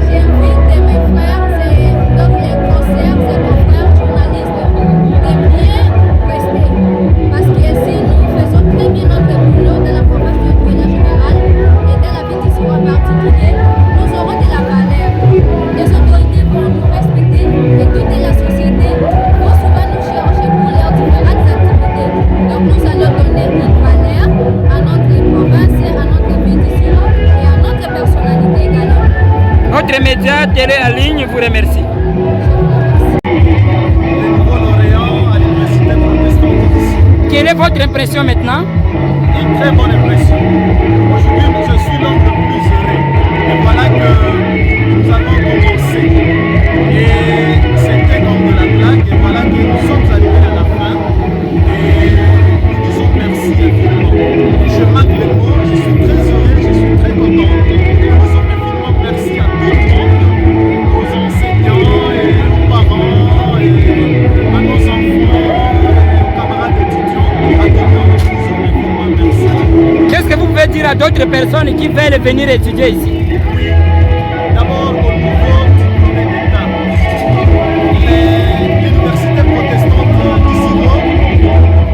J'invite mes frères et donc les concerts et confrères journalistes de bien rester. Parce que si nous faisons très bien notre boulot dans la province de Obuélé en général et dans la ville du Suro en particulier, nous aurons de la valeur. Les autorités vont nous respecter et toute la société vont souvent nous chercher pour leurs différentes activités. Donc nous allons donner une valeur à notre province, à notre ville du Suro et à notre personnalité également. Notre média Télé en ligne vous remercie. Quelle est votre impression maintenant? Une très bonne impression. Aujourd'hui, je suis l'homme le plus heureux. Et voilà que nous avons commencé. Et c'était comme de la blague. Et voilà que nous sommes arrivés à la fin. Et nous disons merci infiniment. Je manque les mots, je suis très heureux, je suis très content. Nous disons infiniment merci à tout le monde, aux enseignants et aux parents et à nos enfants, aux camarades étudiants, à tout le monde. Nous disons infiniment merci. Qu'est-ce que vous pouvez dire à d'autres personnes qui veulent venir étudier ici? Oui, d'abord au niveau diplômé d'État, l'Université protestante du Suro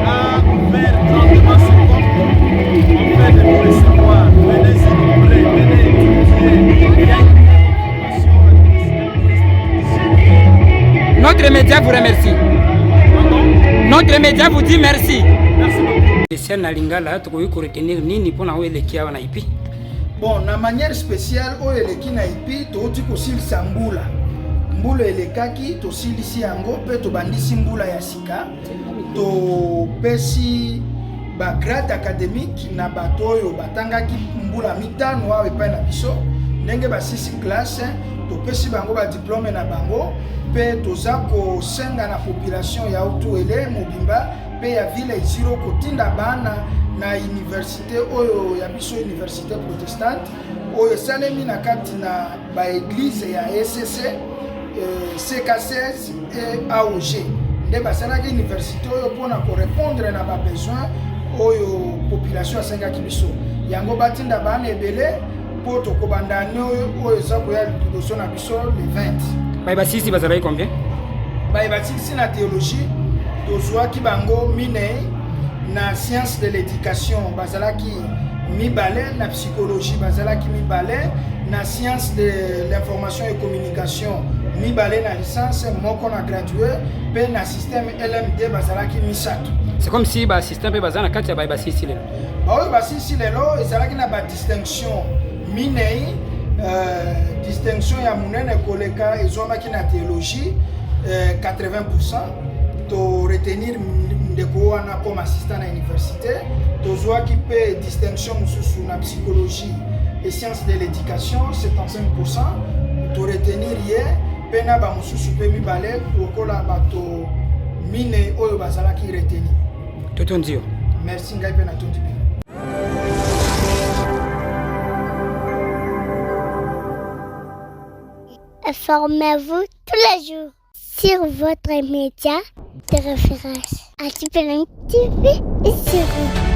a ouvert grandement ses portes en fait de nous recevoir. Venez s'il vous plaît, venez étudier. Il y a une formation à l'Université protestante. Notre média vous remercie. Notre média vous dit merci. Merci beaucoup. Na lingala tukoyi ko retenir nini pona oelekia na ipi? Bon, na manière spéciale oeleki na ipi toti kosilisa mbula. Mbula elekaki tosilisi yango pe tobandisi mbula ya sika. Topesi ba grade académique na bato oyo batangaki mbula mitano awa epai na biso. Ndenge ba 6 classe topesi bango ba diplôme na bango pe toza kosenga na population ya Otuele mobimba pe ya ville Isiro kotinda bana na université oyo ya biso université protestante oyo salemi na kati na ba église ya SCC CK16 et AOG nde basalaki université oyo pona ko répondre na ba besoin oyo population asengaki biso yango batinda bana ebele po tokobanda ane oyo eza koya liboso na biso le 20. Bayebasisi bazalaki combien? Bayebasisi na théologie tozwaki bango minei na science de l'éducation bazalaki mibale na psychologie bazalaki mibale na science de l'information et communication mibale na licence moko na gradué pe na système LMD bazalaki misato. C'est comme si ba système pe bazana kati ya ba basisi lelo. Ba oyo basisi lelo ezalaki na ba distinction minei, distinction ya munene koleka ezomaki na théologie 80%, to retenir ndeko wana comme assistant à l'université, to zwaki pe distinction mususu na psychologie et sciences de l'éducation 75%, to retenir ye pe na ba mususu pe mibale lokola bato mine oyo bazalaki retenir. Totondio. Merci ngai pe na tondi pe. Informez-vous tous les jours sur votre média de référence. ATPLM TV et sur vous.